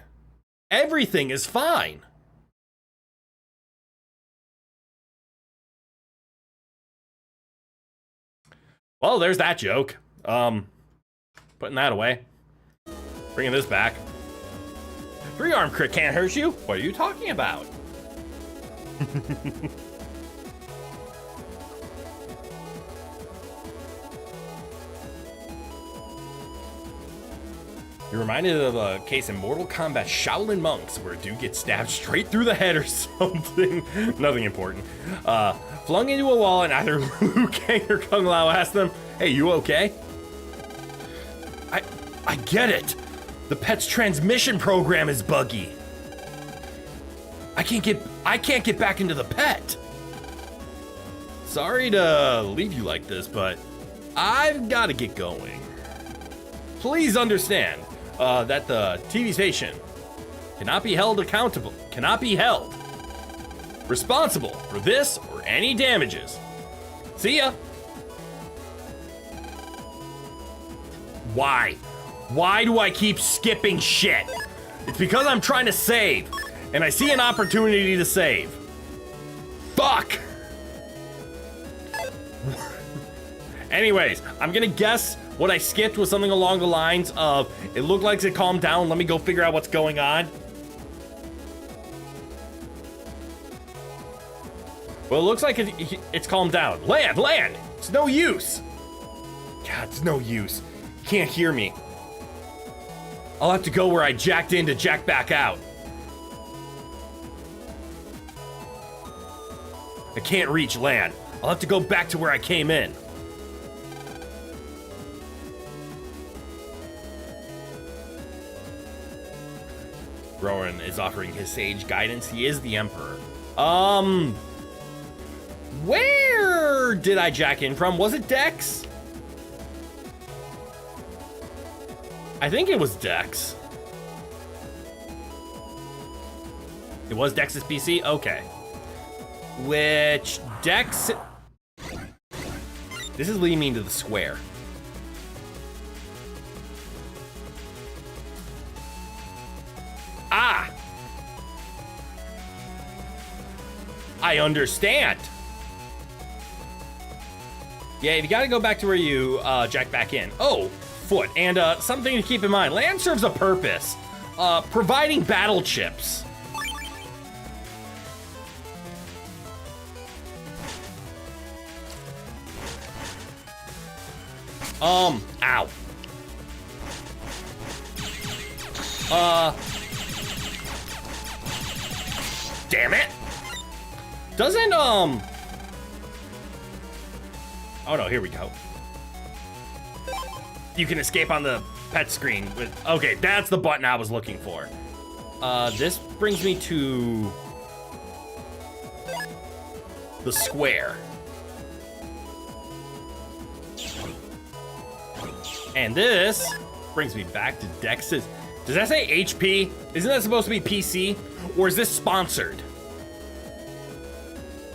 Everything is fine. Well, there's that joke. Putting that away. Bringing this back. 3-arm crit can't hurt you? What are you talking about? You're reminded of a case in Mortal Kombat Shaolin Monks where a dude gets stabbed straight through the head or something. Nothing important. Flung into a wall and either Liu Kang or Kung Lao asked them, hey, you okay? I get it. The pet's transmission program is buggy. I can't get back into the pet. Sorry to leave you like this, but I've got to get going. Please understand that the TV station cannot be held responsible for this or any damages. See ya. Why? Why do I keep skipping shit? It's because I'm trying to save, and I see an opportunity to save. Fuck! Anyways, I'm gonna guess what I skipped was something along the lines of, it looked like it calmed down, let me go figure out what's going on. Well, it looks like it's calmed down. Land! It's no use! God, it's no use. You can't hear me. I'll have to go where I jacked in to jack back out. I can't reach land. I'll have to go back to where I came in. Rowan is offering his sage guidance. He is the Emperor. Where did I jack in from? Was it Dex? I think it was Dex. It was Dex's PC? Okay. Which Dex... This is leading me to the square. Ah! I understand. Yeah, you gotta go back to where you jack back in. Oh, foot. And something to keep in mind. Land serves a purpose. Providing battle chips. Ow. Damn it. Doesn't, Oh no, here we go. You can escape on the pet screen with, okay, that's the button I was looking for. This brings me to the square. And this brings me back to Dex's. Does that say HP? Isn't that supposed to be PC? Or is this sponsored?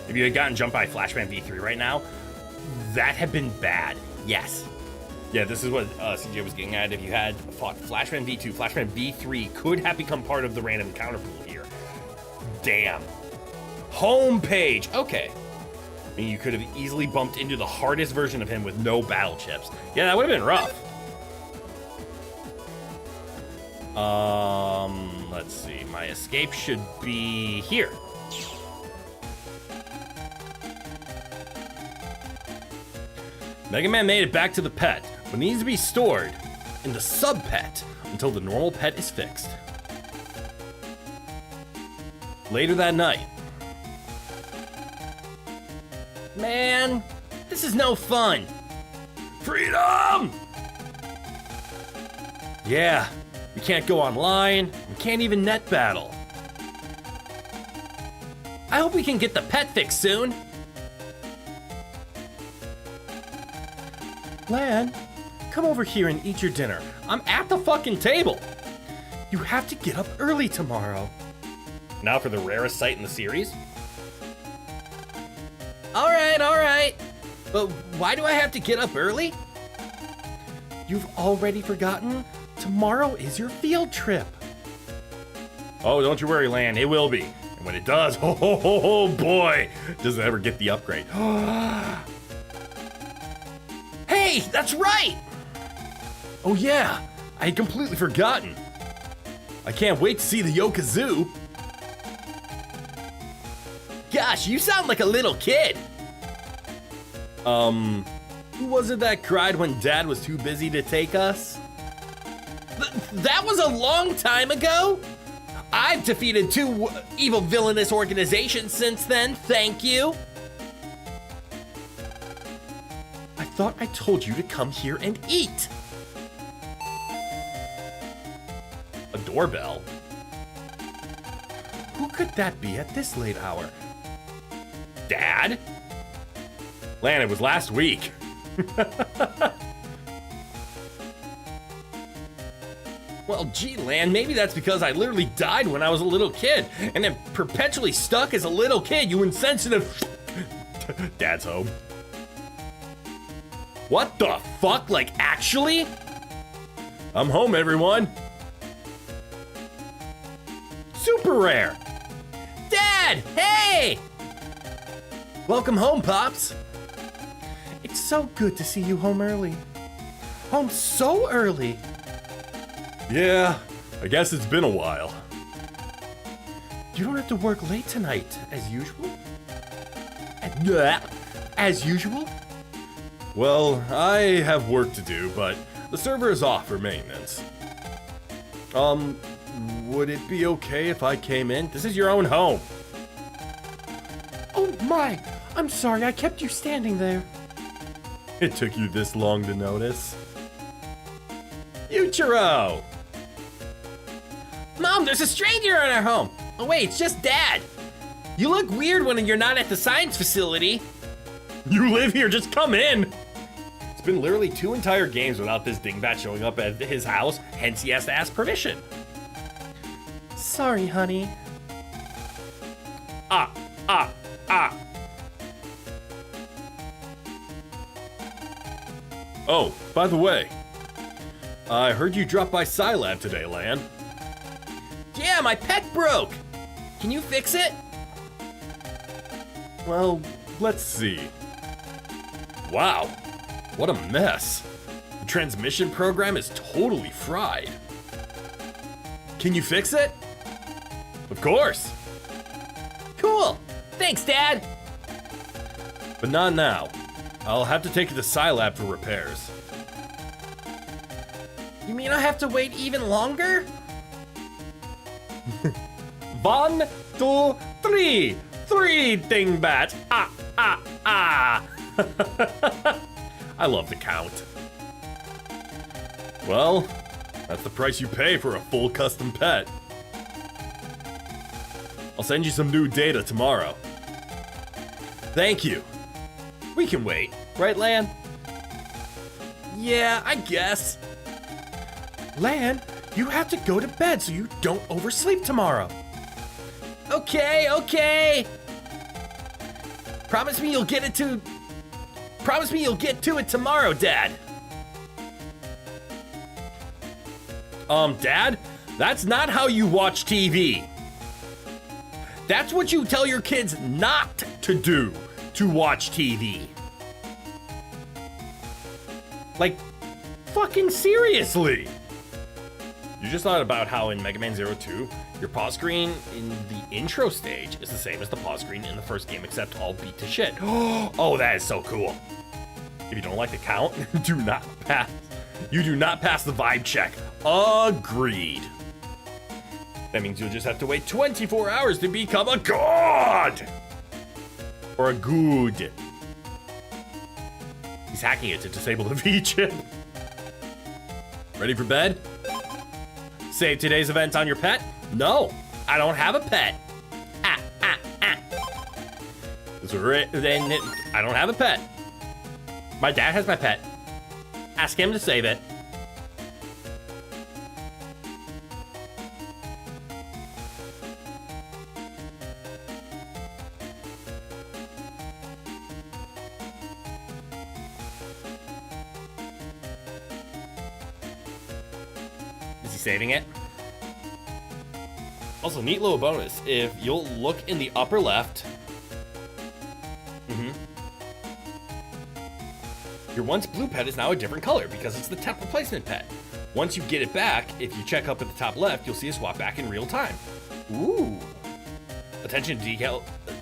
If you had gotten jumped by Flashman V3 right now, that had been bad. Yes. Yeah, this is what CJ was getting at. If you had fought Flashman V2, Flashman V3 could have become part of the random encounter pool here. Damn. Homepage. Okay. I mean, you could have easily bumped into the hardest version of him with no battle chips. Yeah, that would have been rough. Let's see. My escape should be here. Mega Man made it back to the pet, but needs to be stored in the sub-pet until the normal pet is fixed. Later that night. Man, this is no fun. Freedom! Yeah, we can't go online, we can't even net battle. I hope we can get the pet fixed soon. Lan, come over here and eat your dinner. I'm at the fucking table. You have to get up early tomorrow. Now for the rarest sight in the series. All right. But why do I have to get up early? You've already forgotten? Tomorrow is your field trip. Oh, don't you worry, Lan, it will be. And when it does, oh boy, does it ever get the upgrade. Hey, that's right! Oh yeah, I had completely forgotten. I can't wait to see the Yokozoo. Gosh, you sound like a little kid. Who was it that cried when Dad was too busy to take us? That was a long time ago? I've defeated 2 evil villainous organizations since then, thank you. I thought I told you to come here and eat. A doorbell? Who could that be at this late hour? Dad? Lan, it was last week. Well, gee, Lan, maybe that's because I literally died when I was a little kid and am perpetually stuck as a little kid, you insensitive. Dad's home. What the fuck? Like, actually? I'm home, everyone. Super rare. Dad, hey! Welcome home, Pops. It's so good to see you home early. Home so early. Yeah, I guess it's been a while. You don't have to work late tonight, as usual? As usual? Well, I have work to do, but the server is off for maintenance. Would it be okay if I came in? This is your own home. Oh my, I'm sorry I kept you standing there. It took you this long to notice. Yuichiro! Mom, there's a stranger in our home. Oh wait, it's just Dad. You look weird when you're not at the science facility. You live here, just come in. It's been literally 2 entire games without this dingbat showing up at his house, hence he has to ask permission. Sorry, honey. Ah. Oh, by the way, I heard you dropped by Scilab today, Lan. Yeah, my pet broke. Can you fix it? Well, let's see. Wow, what a mess. The transmission program is totally fried. Can you fix it? Of course. Cool. Thanks, Dad. But not now. I'll have to take it to Scilab for repairs. You mean I have to wait even longer? 1, 2, 3. 3 dingbat. Ah. I love the count. Well, that's the price you pay for a full custom pet. I'll send you some new data tomorrow. Thank you. We can wait, right, Lan? Yeah, I guess. Lan, you have to go to bed so you don't oversleep tomorrow. Okay. Promise me you'll get to it tomorrow, Dad. Dad, that's not how you watch TV. That's what you tell your kids not to do, to watch TV. Like, fucking seriously. You just thought about how in Mega Man Zero 2, your pause screen in the intro stage is the same as the pause screen in the first game, except all beat to shit. Oh, that is so cool. If you don't like the count, you do not pass the vibe check. Agreed. That means you'll just have to wait 24 hours to become a god! Or a good. He's hacking it to disable the V chip. Ready for bed? Save today's event on your pet? No, I don't have a pet. Then I don't have a pet. My dad has my pet. Ask him to save it. Is he saving it? Also, neat little bonus. If you'll look in the upper left, your once blue pet is now a different color because it's the temp replacement pet. Once you get it back, if you check up at the top left, you'll see a swap back in real time. Ooh. Attention to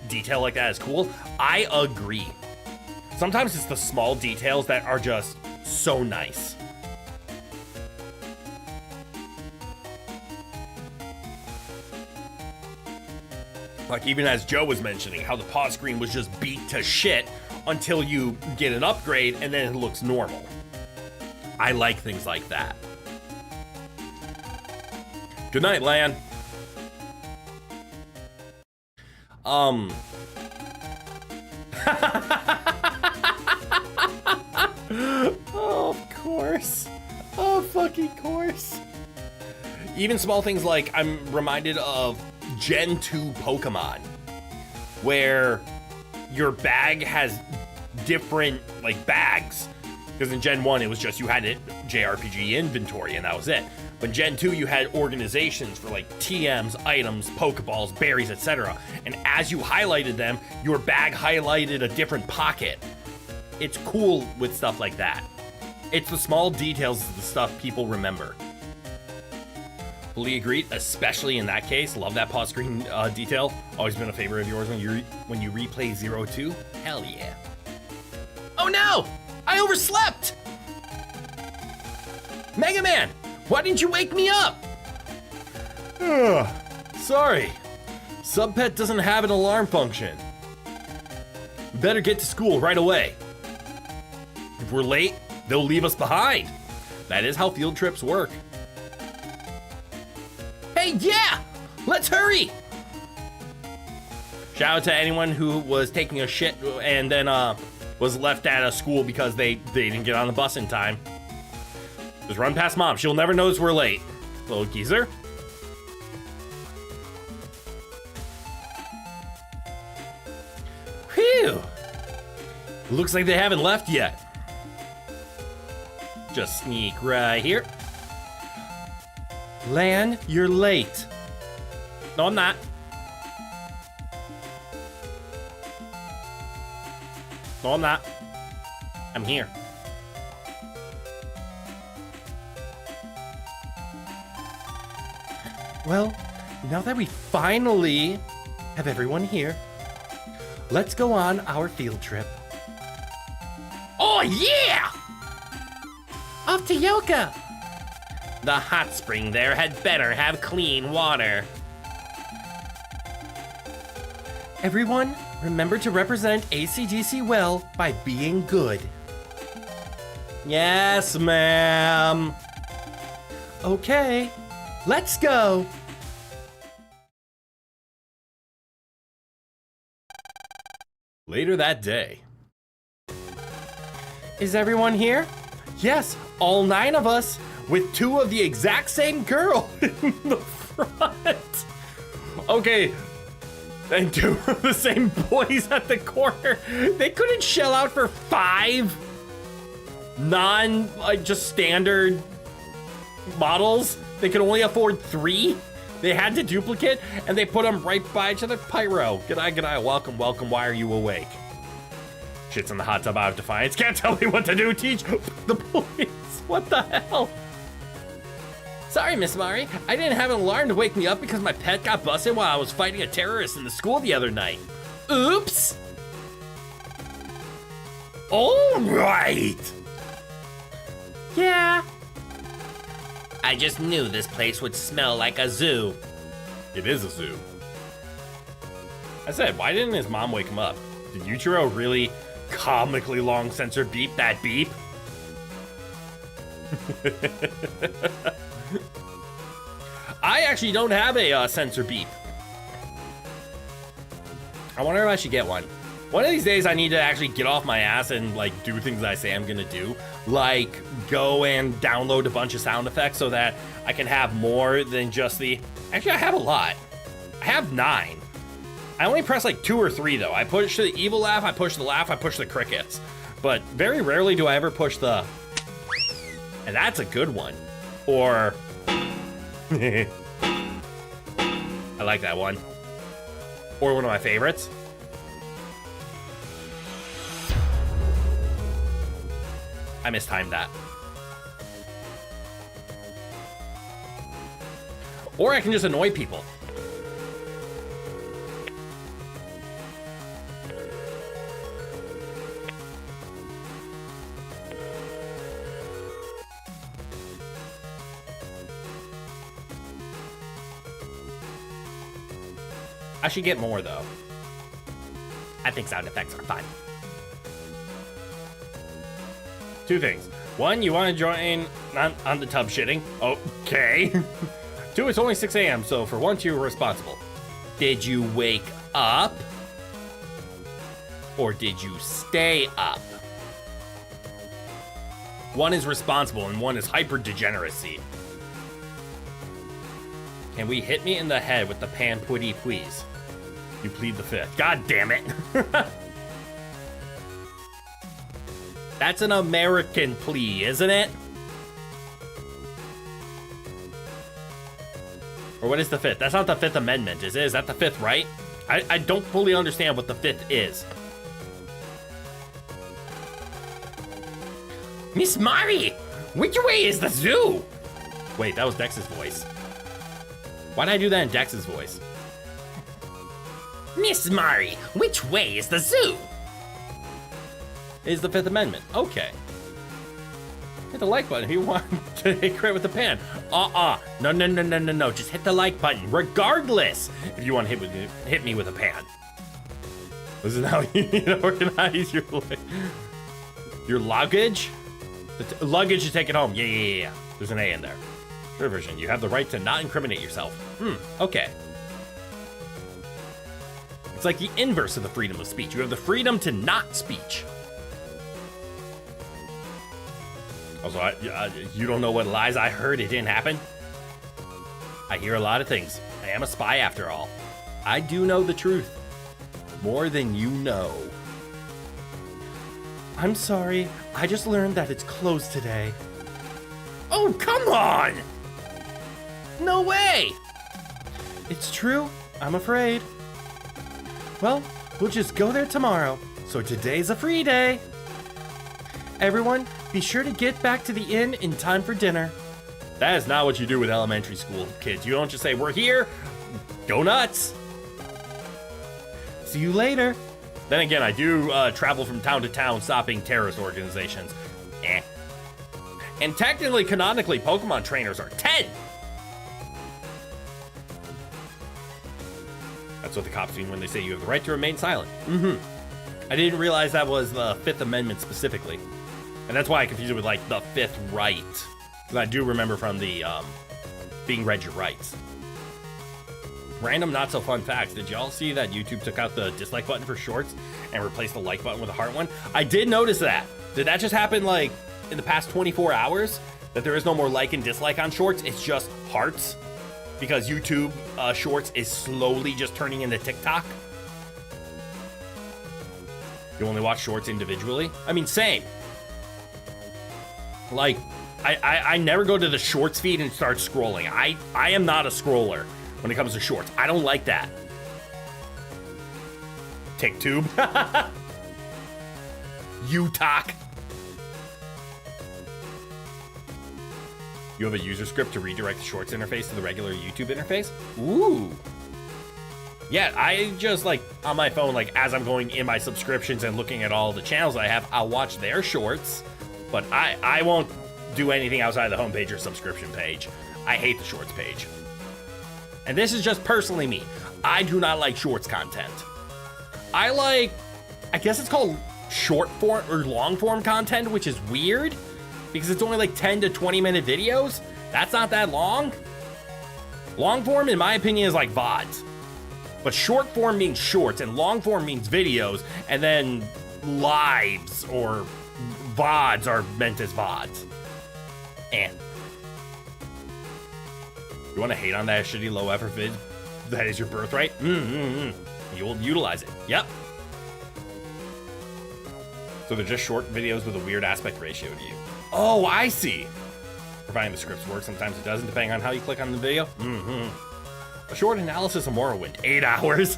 detail like that is cool. I agree. Sometimes it's the small details that are just so nice. Like even as Joe was mentioning, how the pause screen was just beat to shit until you get an upgrade and then it looks normal. I like things like that. Good night, Lan. Oh, of course. Oh, fucking course. Even small things like I'm reminded of Gen 2 Pokemon, where your bag has different like bags, because in Gen 1 it was just you had it JRPG inventory and that was it. But in Gen 2 you had organizations for like TMs, items, Pokeballs, berries, etc. And as you highlighted them, your bag highlighted a different pocket. It's cool with stuff like that. It's the small details of the stuff people remember. Fully agreed, especially in that case. Love that pause screen detail. Always been a favorite of yours when you replay 02. Hell yeah. Oh no! I overslept! Mega Man, why didn't you wake me up? Sorry. Subpet doesn't have an alarm function. Better get to school right away. If we're late, they'll leave us behind. That is how field trips work. Hey, yeah! Let's hurry! Shout out to anyone who was taking a shit and then was left at a school because they didn't get on the bus in time. Just run past mom. She'll never notice we're late. Little geezer. Whew! Looks like they haven't left yet. Just sneak right here. Lan, you're late. No, I'm not. No, I'm not. I'm here. Well, now that we finally have everyone here, let's go on our field trip. Oh, yeah! Off to Yoka! The hot spring there had better have clean water. Everyone, remember to represent ACDC well by being good. Yes, ma'am. Okay, let's go. Later that day. Is everyone here? Yes, all 9 of us, with 2 of the exact same girl in the front. Okay, and 2 of the same boys at the corner. They couldn't shell out for 5 just standard models. They could only afford 3. They had to duplicate, and they put them right by each other. Pyro, g'day, welcome, why are you awake? Shit's in the hot tub out of defiance. Can't tell me what to do, teach the police. What the hell? Sorry, Miss Mari. I didn't have an alarm to wake me up because my pet got busted while I was fighting a terrorist in the school the other night. Oops. All right. Yeah. I just knew this place would smell like a zoo. It is a zoo. I said, why didn't his mom wake him up? Did Yuichiro really comically long censor beep that beep? I actually don't have a sensor beep. I wonder if I should get one. One of these days I need to actually get off my ass and like do things I say I'm gonna do. Like go and download a bunch of sound effects so that I can have more than just the... Actually, I have a lot. I have 9. I only press like 2 or 3 though. I push the evil laugh, I push the laugh, I push the crickets. But very rarely do I ever push the... And that's a good one. Or... I like that one. Or one of my favorites. I mistimed that. Or I can just annoy people. I should get more though. I think sound effects are fun. 2 things. 1, you want to join on the tub shitting? Okay. 2, it's only 6 a.m., so for once you're responsible. Did you wake up? Or did you stay up? 1 is responsible and 1 is hyper degeneracy. Can we hit me in the head with the pan putty, please? You plead the 5th. God damn it. That's an American plea, isn't it? Or what is the 5th? That's not the 5th Amendment, is it? Is that the 5th right? I don't fully understand what the 5th is. Miss Mari, which way is the zoo? Wait, that was Dex's voice. Why did I do that in Dex's voice? Miss Mari, which way is the zoo? Is the 5th Amendment. Okay. Hit the like button if you want to hit crit with the pan. No. Just hit the like button, regardless if you want to hit me with a pan. This is how you need to organize your luggage. The luggage to take it home. Yeah. There's an A in there. Sure version. You have the right to not incriminate yourself. Okay. It's like the inverse of the freedom of speech. You have the freedom to not speech. Also, you don't know what lies I heard. It didn't happen. I hear a lot of things. I am a spy after all. I do know the truth. More than you know. I'm sorry. I just learned that it's closed today. Oh, come on! No way! It's true. I'm afraid. Well, we'll just go there tomorrow. So today's a free day. Everyone, be sure to get back to the inn in time for dinner. That is not what you do with elementary school kids. You don't just say, we're here, go nuts. See you later. Then again, I do travel from town to town stopping terrorist organizations. And technically, canonically, Pokemon trainers are 10. That's what the cops mean when they say you have the right to remain silent. I didn't realize that was the 5th Amendment specifically. And that's why I confuse it with, like, the 5th right. Because I do remember from the, being read your rights. Random not-so-fun facts. Did y'all see that YouTube took out the dislike button for shorts and replaced the like button with a heart one? I did notice that. Did that just happen, like, in the past 24 hours? That there is no more like and dislike on shorts? It's just hearts? Because YouTube shorts is slowly just turning into TikTok? You only watch shorts individually? I mean, same. Like, I never go to the shorts feed and start scrolling. I am not a scroller when it comes to shorts. I don't like that. TikTube. You talk. You have a user script to redirect the shorts interface to the regular YouTube interface? Ooh. Yeah, I just, like, on my phone, like, as I'm going in my subscriptions and looking at all the channels I have, I'll watch their shorts. But I won't do anything outside the homepage or subscription page. I hate the shorts page. And this is just personally me. I do not like shorts content. I guess it's called short form or long form content, which is weird because it's only like 10 to 20 minute videos. That's not that long. Long form, in my opinion, is like VODs. But short form means shorts, and long form means videos, and then lives or VODs are meant as VODs. And you want to hate on that shitty low effort vid? That is your birthright? You'll utilize it. Yep. So they're just short videos with a weird aspect ratio to you. Oh, I see. Providing the scripts work, sometimes it doesn't, depending on how you click on the video. A short analysis of Morrowind, 8 hours.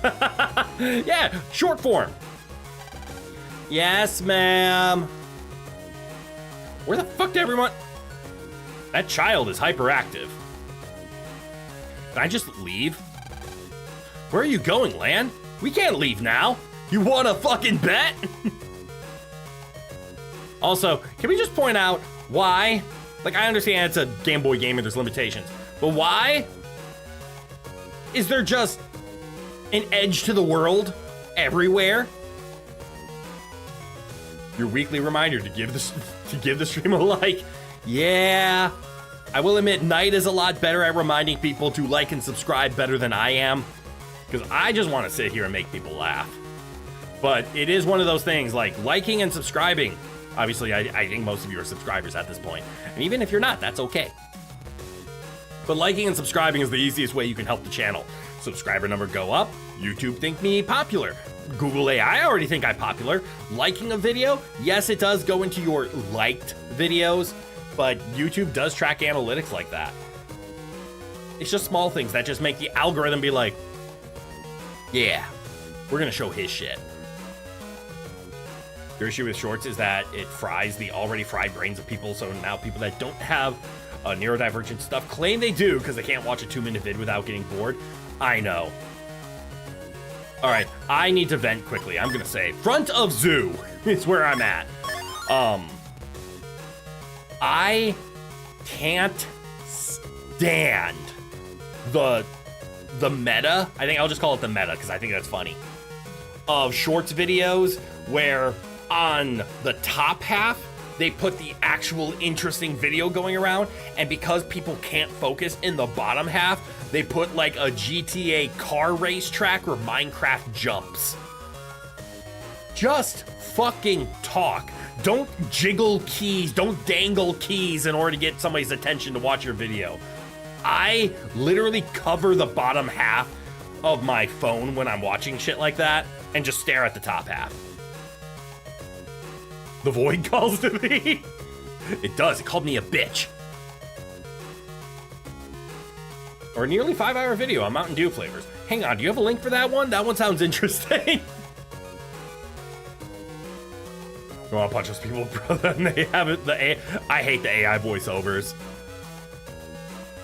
Yeah, short form. Yes, ma'am. Where the fuck did everyone? That child is hyperactive. Can I just leave? Where are you going, Lan? We can't leave now. You wanna fucking bet? Also, can we just point out why? Like, I understand it's a Game Boy game and there's limitations, but why is there just an edge to the world everywhere? Your weekly reminder to give the stream a like. Yeah, I will admit, Knight is a lot better at reminding people to like and subscribe better than I am, because I just want to sit here and make people laugh. But it is one of those things, like liking and subscribing. Obviously, I think most of you are subscribers at this point, and even if you're not, that's okay. But liking and subscribing is the easiest way you can help the channel. Subscriber number go up, YouTube think me popular. Google AI already think I'm popular. Liking a video, yes, it does go into your liked videos, but YouTube does track analytics like that. It's just small things that just make the algorithm be like, yeah, we're gonna show his shit. Your issue with shorts is that it fries the already fried brains of people, so now people that don't have neurodivergent stuff claim they do because they can't watch a 2-minute vid without getting bored. I know. All right, I need to vent quickly. I'm gonna say front of zoo is where I'm at. I can't stand the meta. I think I'll just call it the meta because I think that's funny. Of shorts videos where on the top half they put the actual interesting video going around, and because people can't focus in the bottom half, they put like a GTA car race track or Minecraft jumps. Just fucking talk. Don't jiggle keys, don't dangle keys in order to get somebody's attention to watch your video. I literally cover the bottom half of my phone when I'm watching shit like that and just stare at the top half. The void calls to me. It does. It called me a bitch. Or a nearly 5-hour video on Mountain Dew flavors. Hang on, do you have a link for that one? That one sounds interesting. You want to punch those people, brother? And they have it. I hate the AI voiceovers.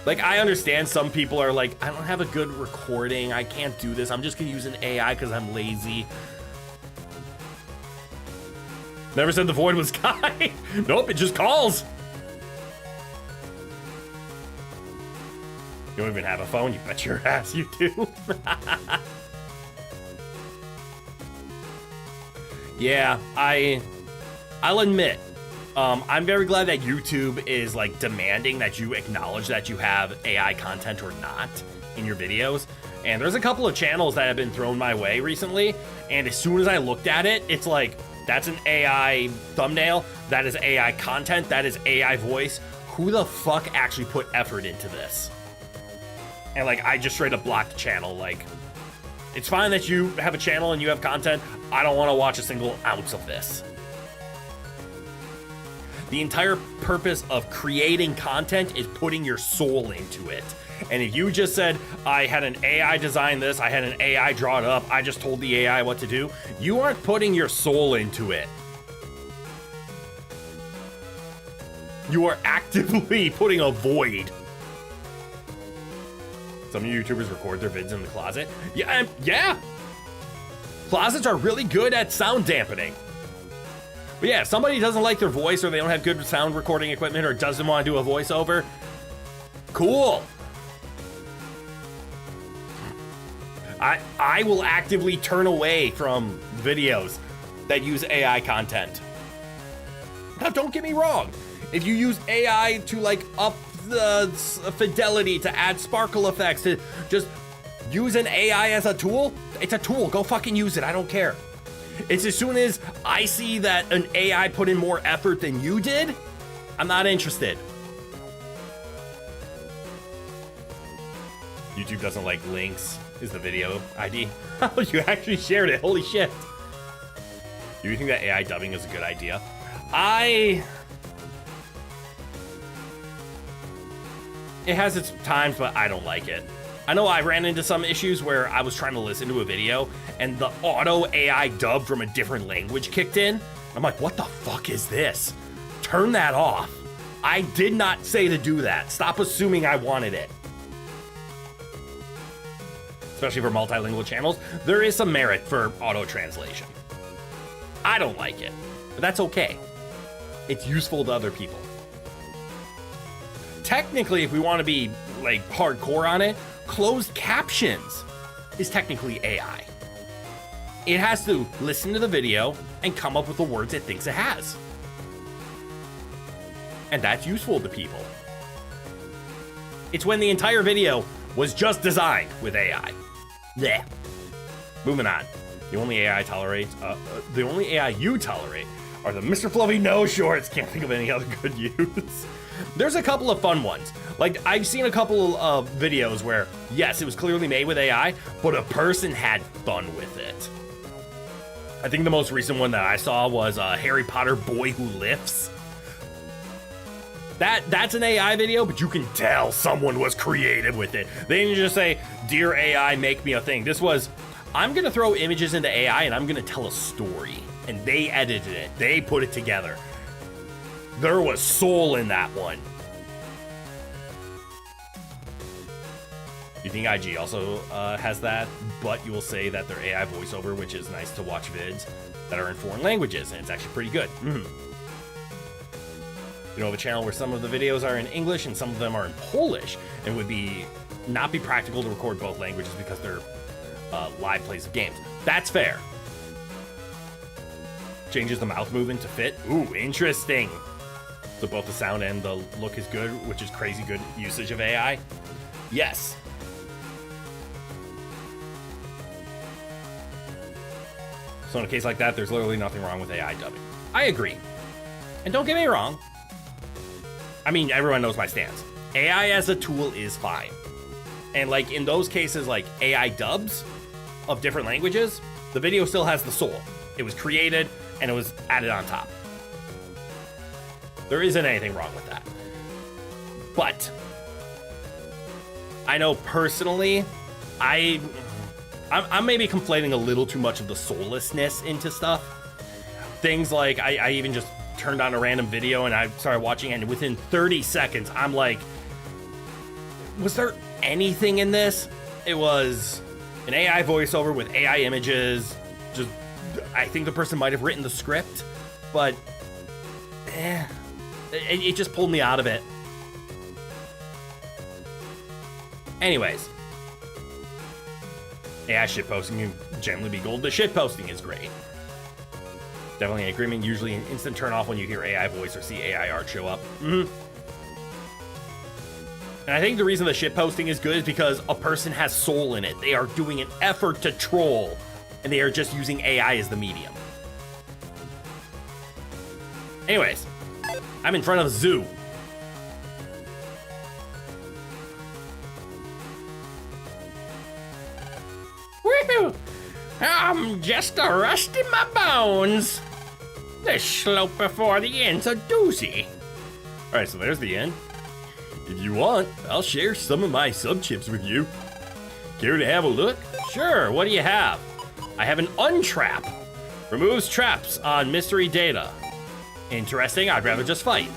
Like, I understand some people are like, I don't have a good recording. I can't do this. I'm just gonna use an AI because I'm lazy. Never said the void was Guy. Nope, it just calls. You don't even have a phone? You bet your ass you do. Yeah, I'll admit, I'm very glad that YouTube is like demanding that you acknowledge that you have AI content or not in your videos. And there's a couple of channels that have been thrown my way recently, and as soon as I looked at it, it's like, that's an AI thumbnail, that is AI content, that is AI voice. Who the fuck actually put effort into this? And like, I just straight up blocked the channel. Like, it's fine that you have a channel and you have content. I don't want to watch a single ounce of this. The entire purpose of creating content is putting your soul into it. And if you just said, I had an AI design this, I had an AI draw it up, I just told the AI what to do, you aren't putting your soul into it. You are actively putting a void. Some YouTubers record their vids in the closet. Yeah. Closets are really good at sound dampening. But yeah, if somebody doesn't like their voice, or they don't have good sound recording equipment, or doesn't want to do a voiceover, cool. I will actively turn away from videos that use AI content. Now, don't get me wrong. If you use AI to like up fidelity, to add sparkle effects, to just use an AI as a tool. It's a tool. Go fucking use it. I don't care. It's as soon as I see that an AI put in more effort than you did, I'm not interested. YouTube doesn't like links, is the video ID. Oh, you actually shared it. Holy shit. Do you think that AI dubbing is a good idea? It has its times, but I don't like it. I know I ran into some issues where I was trying to listen to a video and the auto AI dub from a different language kicked in. I'm like, what the fuck is this? Turn that off. I did not say to do that. Stop assuming I wanted it. Especially for multilingual channels, there is some merit for auto translation. I don't like it, but that's okay. It's useful to other people. Technically, if we want to be like hardcore on it, closed captions is technically AI. It has to listen to the video and come up with the words it thinks it has. And that's useful to people. It's when the entire video was just designed with AI. Yeah. Moving on. The only AI you tolerate are the Mr. Fluffy Nose shorts. Can't think of any other good use. There's a couple of fun ones. Like, I've seen a couple of videos where, yes, it was clearly made with AI, but a person had fun with it. I think the most recent one that I saw was Harry Potter Boy Who Lifts. That's an AI video, but you can tell someone was creative with it. They didn't just say, "Dear AI, make me a thing." This was, I'm gonna throw images into AI and I'm gonna tell a story. And they edited it. They put it together. There was soul in that one. You think IG also has that, but you will say that they're AI voiceover, which is nice to watch vids that are in foreign languages, and it's actually pretty good. You know, of a channel where some of the videos are in English and some of them are in Polish, and would not be practical to record both languages because they're live plays of games. That's fair. Changes the mouth movement to fit. Ooh, interesting. So both the sound and the look is good, which is crazy good usage of AI. Yes. So in a case like that, there's literally nothing wrong with AI dubbing. I agree. And don't get me wrong. I mean, everyone knows my stance. AI as a tool is fine. And like in those cases, like AI dubs of different languages, the video still has the soul. It was created and it was added on top. There isn't anything wrong with that. But I know personally, I'm maybe conflating a little too much of the soullessness into stuff. Things like I even just turned on a random video and I started watching, and within 30 seconds, I'm like, was there anything in this? It was an AI voiceover with AI images. Just, I think the person might have written the script, but it just pulled me out of it. Anyways, AI shitposting can generally be gold. The shitposting is great. Definitely an agreement. Usually an instant turn off when you hear AI voice or see AI art show up. And I think the reason the shitposting is good is because a person has soul in it. They are doing an effort to troll, and they are just using AI as the medium. Anyways, I'm in front of a zoo. Woohoo! I'm just a rust in my bones. The slope before the end's a doozy. All right, so there's the end. If you want, I'll share some of my sub-chips with you. Care to have a look? Sure, what do you have? I have an untrap. Removes traps on mystery data. Interesting, I'd rather just fight.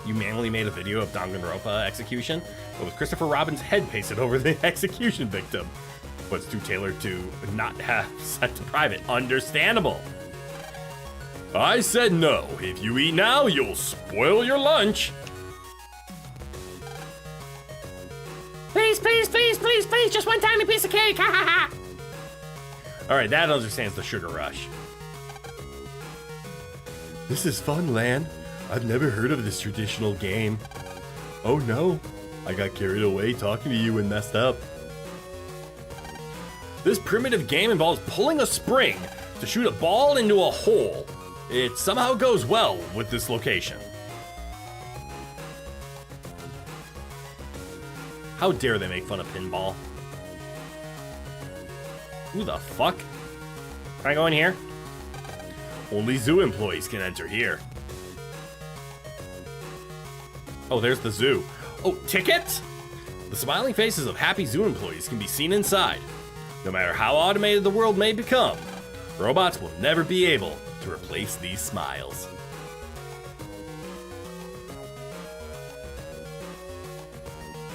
You manually made a video of Danganronpa execution, but with Christopher Robin's head pasted over the execution victim. But it's too tailored to not have set to private. Understandable. I said no. If you eat now, you'll spoil your lunch. Please, please, please, please, please, just one tiny piece of cake. Ha ha ha. All right, that understands the sugar rush. This is fun, Lan. I've never heard of this traditional game. Oh no, I got carried away talking to you and messed up. This primitive game involves pulling a spring to shoot a ball into a hole. It somehow goes well with this location. How dare they make fun of pinball? Who the fuck? Can I go in here? Only zoo employees can enter here. Oh, there's the zoo. Oh, tickets? The smiling faces of happy zoo employees can be seen inside. No matter how automated the world may become, robots will never be able to replace these smiles.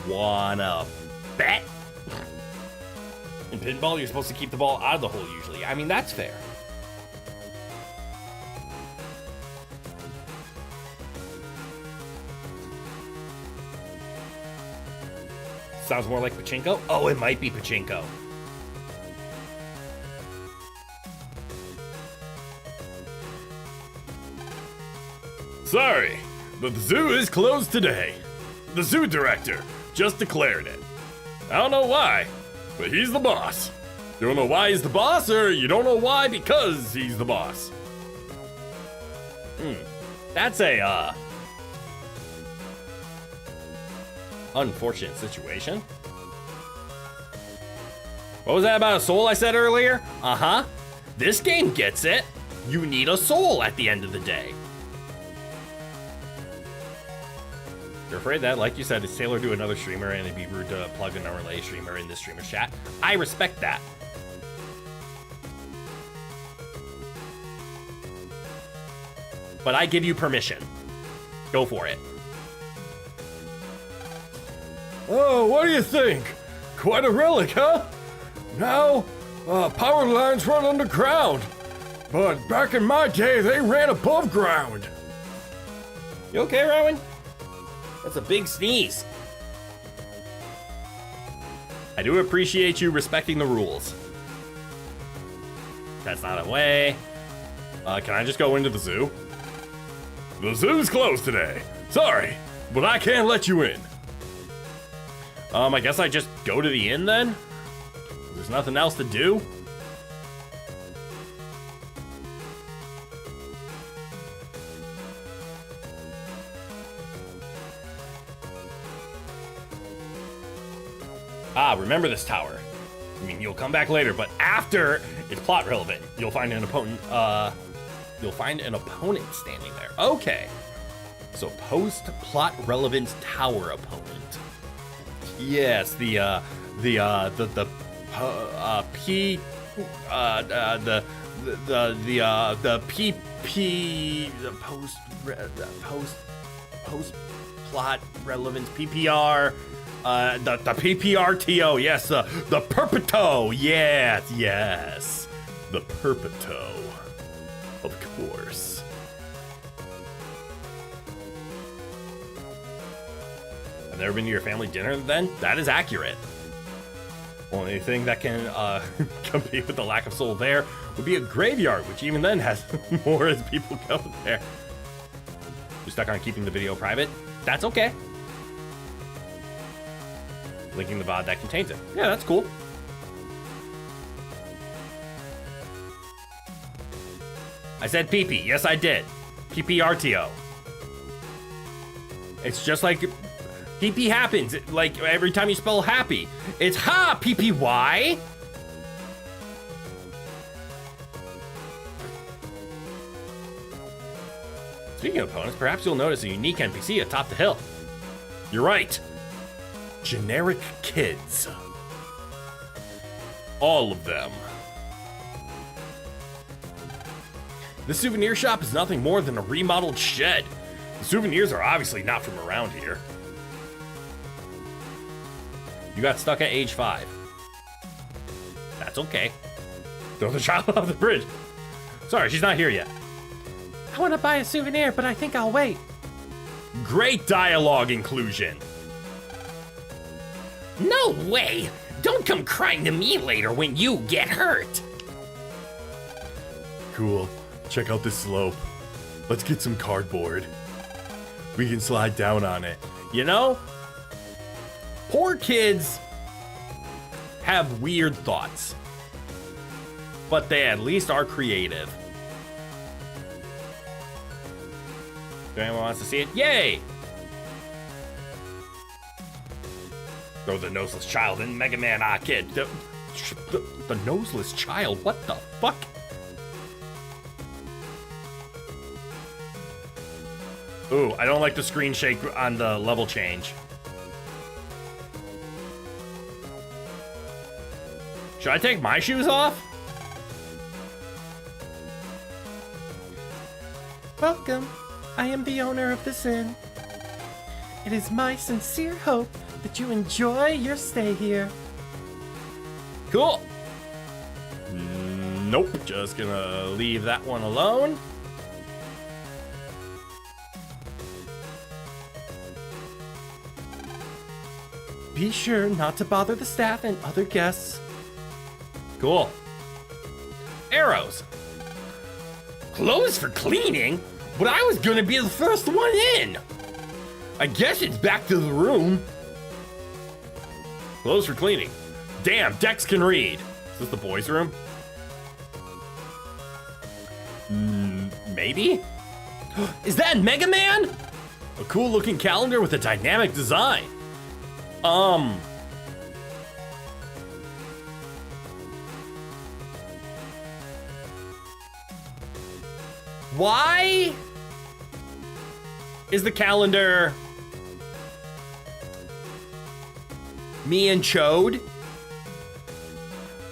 Wanna bet? In pinball, you're supposed to keep the ball out of the hole usually. I mean, that's fair. Sounds more like pachinko? Oh, it might be pachinko. Sorry, but the zoo is closed today. The zoo director just declared it. I don't know why, but he's the boss. You don't know why he's the boss, or you don't know why because he's the boss? That's a, unfortunate situation. What was that about a soul I said earlier? Uh-huh. This game gets it. You need a soul at the end of the day. You're afraid that, like you said, it's tailored to another streamer and it'd be rude to plug in a relay streamer in this streamer's chat. I respect that. But I give you permission. Go for it. Oh, what do you think? Quite a relic, huh? Now, power lines run underground. But back in my day, they ran above ground. You okay, Rowan? That's a big sneeze. I do appreciate you respecting the rules. That's not a way. Can I just go into the zoo? The zoo's closed today. Sorry, but I can't let you in. I guess I just go to the inn then? There's nothing else to do? Remember this tower. I mean, you'll come back later, but after it's plot relevant, you'll find an opponent, standing there. Okay. So post-plot relevant tower opponent. Yes, the post plot relevance PPR. The PPRTO, yes, the Perpeto, yes, the Perpeto, of course. I've never been to your family dinner then? That is accurate. Only thing that can compete with the lack of soul there would be a graveyard, which even then has more as people go there. You're stuck on keeping the video private? That's okay. Linking the VOD that contains it. Yeah, that's cool. I said PP. Yes, I did. PPRTO. It's just like PP happens. Like every time you spell happy. It's ha PPY. Speaking of opponents, perhaps you'll notice a unique NPC atop the hill. You're right. Generic kids. All of them. The souvenir shop is nothing more than a remodeled shed. The souvenirs are obviously not from around here. You got stuck at age 5. That's okay. Throw the child off the bridge. Sorry, she's not here yet. I want to buy a souvenir, but I think I'll wait. Great dialogue inclusion. No way! Don't come crying to me later when you get hurt! Cool. Check out this slope. Let's get some cardboard. We can slide down on it. You know, poor kids have weird thoughts, but they at least are creative. If anyone wants to see it, yay! Throw the noseless child in Mega Man Kid. The noseless child? What the fuck? Ooh, I don't like the screen shake on the level change. Should I take my shoes off? Welcome. I am the owner of this inn. It is my sincere hope that you enjoy your stay here. Cool. Nope, just gonna leave that one alone. Be sure not to bother the staff and other guests. Cool. Arrows. Clothes for cleaning? But I was gonna be the first one in. I guess it's back to the room. Clothes for cleaning. Damn, Dex can read. Is this the boys' room? Maybe? Is that Mega Man? A cool looking calendar with a dynamic design. Why is the calendar me and Chode?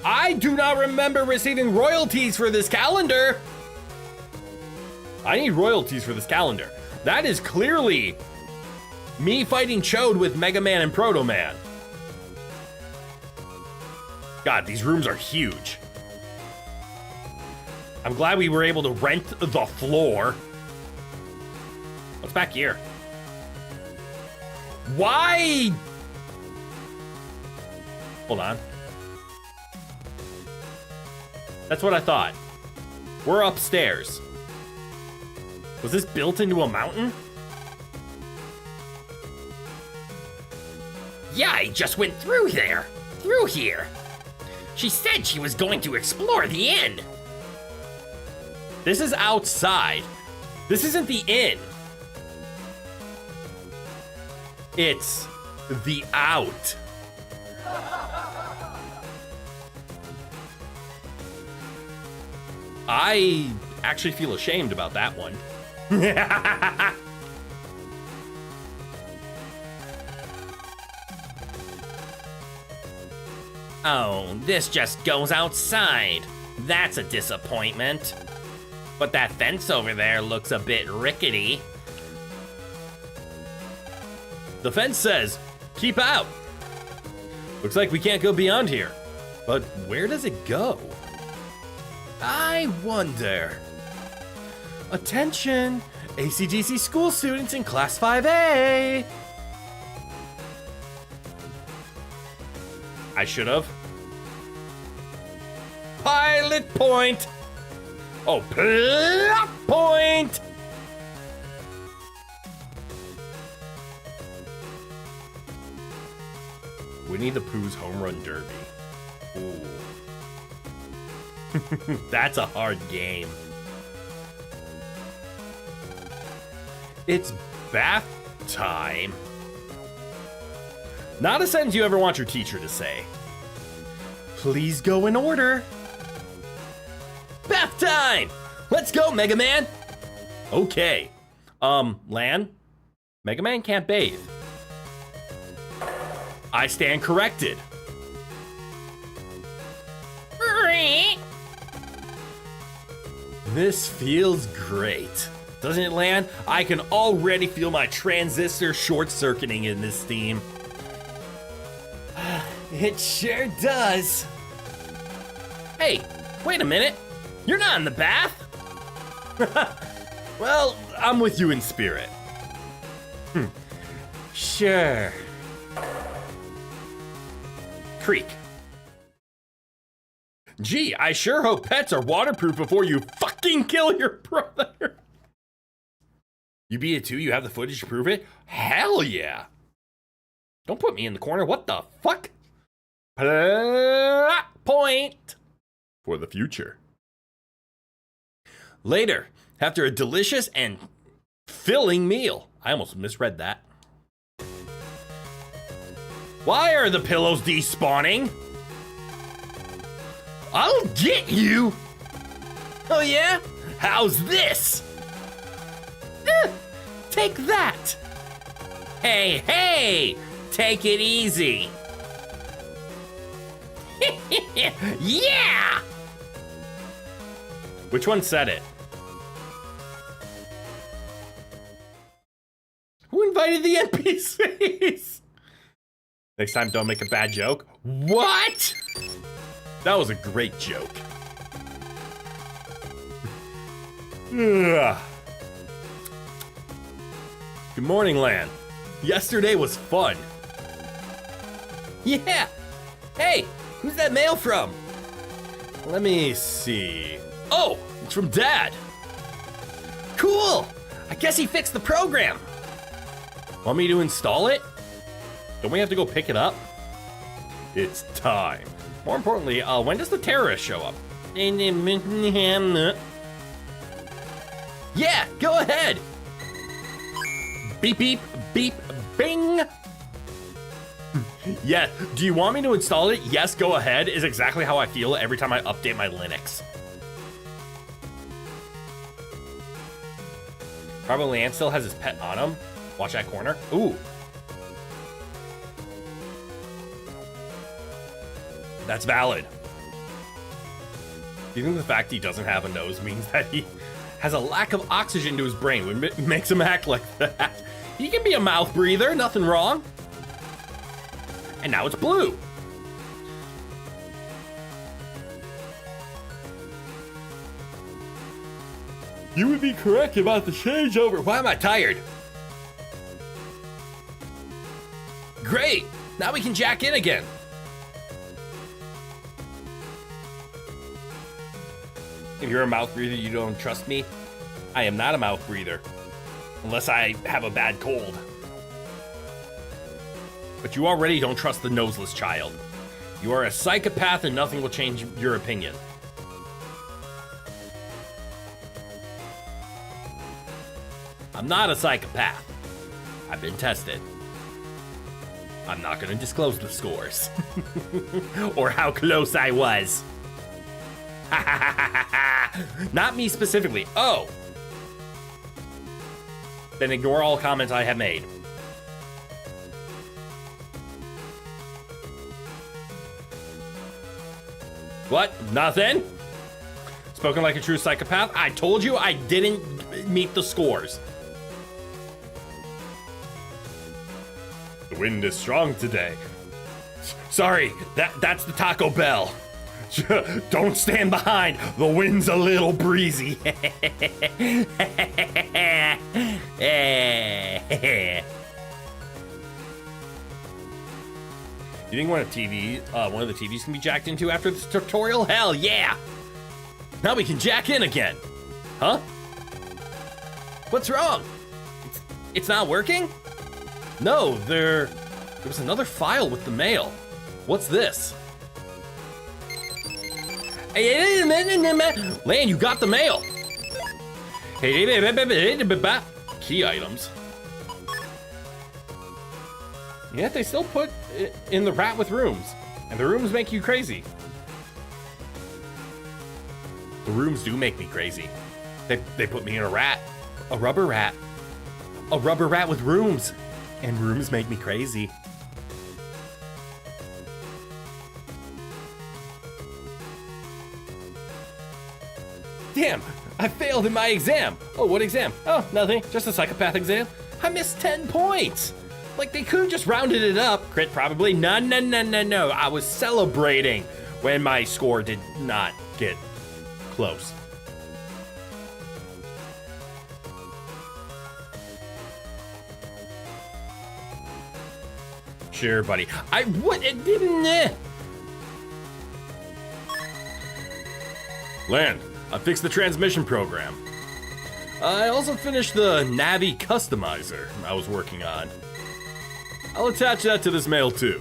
I do not remember receiving royalties for this calendar. I need royalties for this calendar. That is clearly me fighting Chode with Mega Man and Proto Man. God, these rooms are huge. I'm glad we were able to rent the floor. What's back here? Why? Hold on. That's what I thought. We're upstairs. Was this built into a mountain? Yeah, I just went through there. Through here. She said she was going to explore the inn. This is outside. This isn't the inn. It's the out. I actually feel ashamed about that one. Oh, this just goes outside. That's a disappointment. But that fence over there looks a bit rickety. The fence says, keep out. Looks like we can't go beyond here. But where does it go? I wonder. Attention, ACDC school students in class 5A. I should have. Pilot point. Oh, plot point. Winnie the Pooh's Home Run Derby. Ooh. That's a hard game. It's bath time. Not a sentence you ever want your teacher to say. Please go in order. Bath time! Let's go, Mega Man! Okay. Lan? Mega Man can't bathe. I stand corrected. This feels great. Doesn't it, Lan? I can already feel my transistor short-circuiting in this steam. It sure does. Hey, wait a minute. You're not in the bath. Well, I'm with you in spirit. Sure. Creek. Gee, I sure hope pets are waterproof before you fucking kill your brother. You beat it too? You have the footage to prove it? Hell yeah. Don't put me in the corner. What the fuck? Plot point. For the future. Later, after a delicious and filling meal. I almost misread that. Why are the pillows despawning? I'll get you. Oh yeah? How's this? Take that. Hey, hey, take it easy. Yeah! Which one said it? Who invited the NPCs? Next time, don't make a bad joke. What? That was a great joke. Ugh. Good morning, Lan. Yesterday was fun. Yeah. Hey, who's that mail from? Let me see. Oh, it's from Dad. Cool. I guess he fixed the program. Want me to install it? Don't we have to go pick it up? It's time. More importantly, when does the terrorist show up? Yeah, go ahead. Beep, beep, beep, bing. Yeah, do you want me to install it? Yes, go ahead, is exactly how I feel every time I update my Linux. Probably Ant still has his pet on him. Watch that corner. Ooh. That's valid. Do you think the fact he doesn't have a nose means that he has a lack of oxygen to his brain, which makes him act like that? He can be a mouth breather, nothing wrong. And now it's blue. You would be correct about the changeover. Why am I tired? Great, now we can jack in again. If you're a mouth breather, you don't trust me? I am not a mouth breather. Unless I have a bad cold. But you already don't trust the noseless child. You are a psychopath and nothing will change your opinion. I'm not a psychopath. I've been tested. I'm not gonna disclose the scores. Or how close I was. Not me specifically. Oh. Then ignore all comments I have made. What? Nothing? Spoken like a true psychopath? I told you I didn't meet the scores. The wind is strong today. Sorry, that's the Taco Bell. Don't stand behind. The wind's a little breezy. You think one of the TVs can be jacked into after this tutorial? Hell yeah! Now we can jack in again. Huh? What's wrong? It's not working? No, there was another file with the mail. What's this? Lan, you got the mail. Key items. Yet they still put it in the rat with rooms. And the rooms make you crazy. The rooms do make me crazy. They put me in a rat. A rubber rat. A rubber rat with rooms. And rooms make me crazy. Damn, I failed in my exam. Oh, what exam? Oh, nothing, just a psychopath exam. I missed 10 points. Like, they could have just rounded it up. Crit probably. No. I was celebrating when my score did not get close. Sure, buddy. I would. It didn't. Land. I fixed the transmission program. I also finished the Navi customizer I was working on. I'll attach that to this mail too.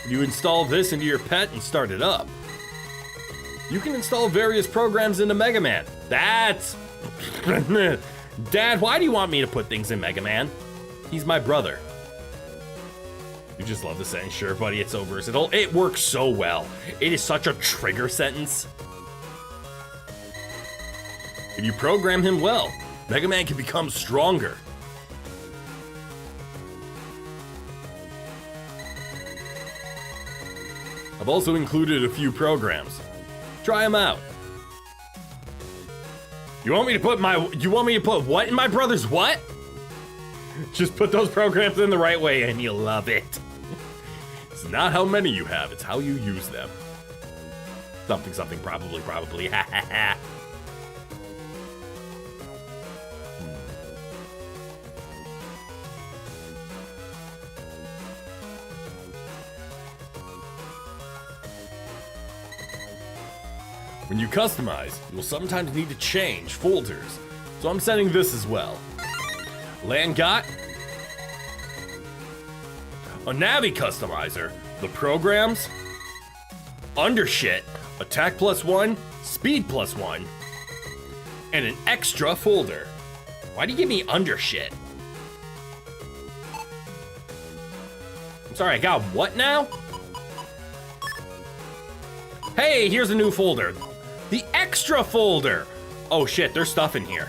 You install this into your pet and start it up. You can install various programs into Mega Man. That's... Dad, why do you want me to put things in Mega Man? He's my brother. You just love the sentence, sure buddy, it's over. It works so well. It is such a trigger sentence. If you program him well, Mega Man can become stronger. I've also included a few programs. Try them out. You want me to put what in my brother's what? Just put those programs in the right way and you'll love it. It's not how many you have, it's how you use them. Something, probably, ha ha ha. When you customize, you'll sometimes need to change folders, so I'm setting this as well. Land got a Navi customizer, the programs, undershit, attack +1, speed +1, and an extra folder. Why do you give me undershit? I'm sorry, I got what now? Hey, here's a new folder. The extra folder. Oh shit, there's stuff in here.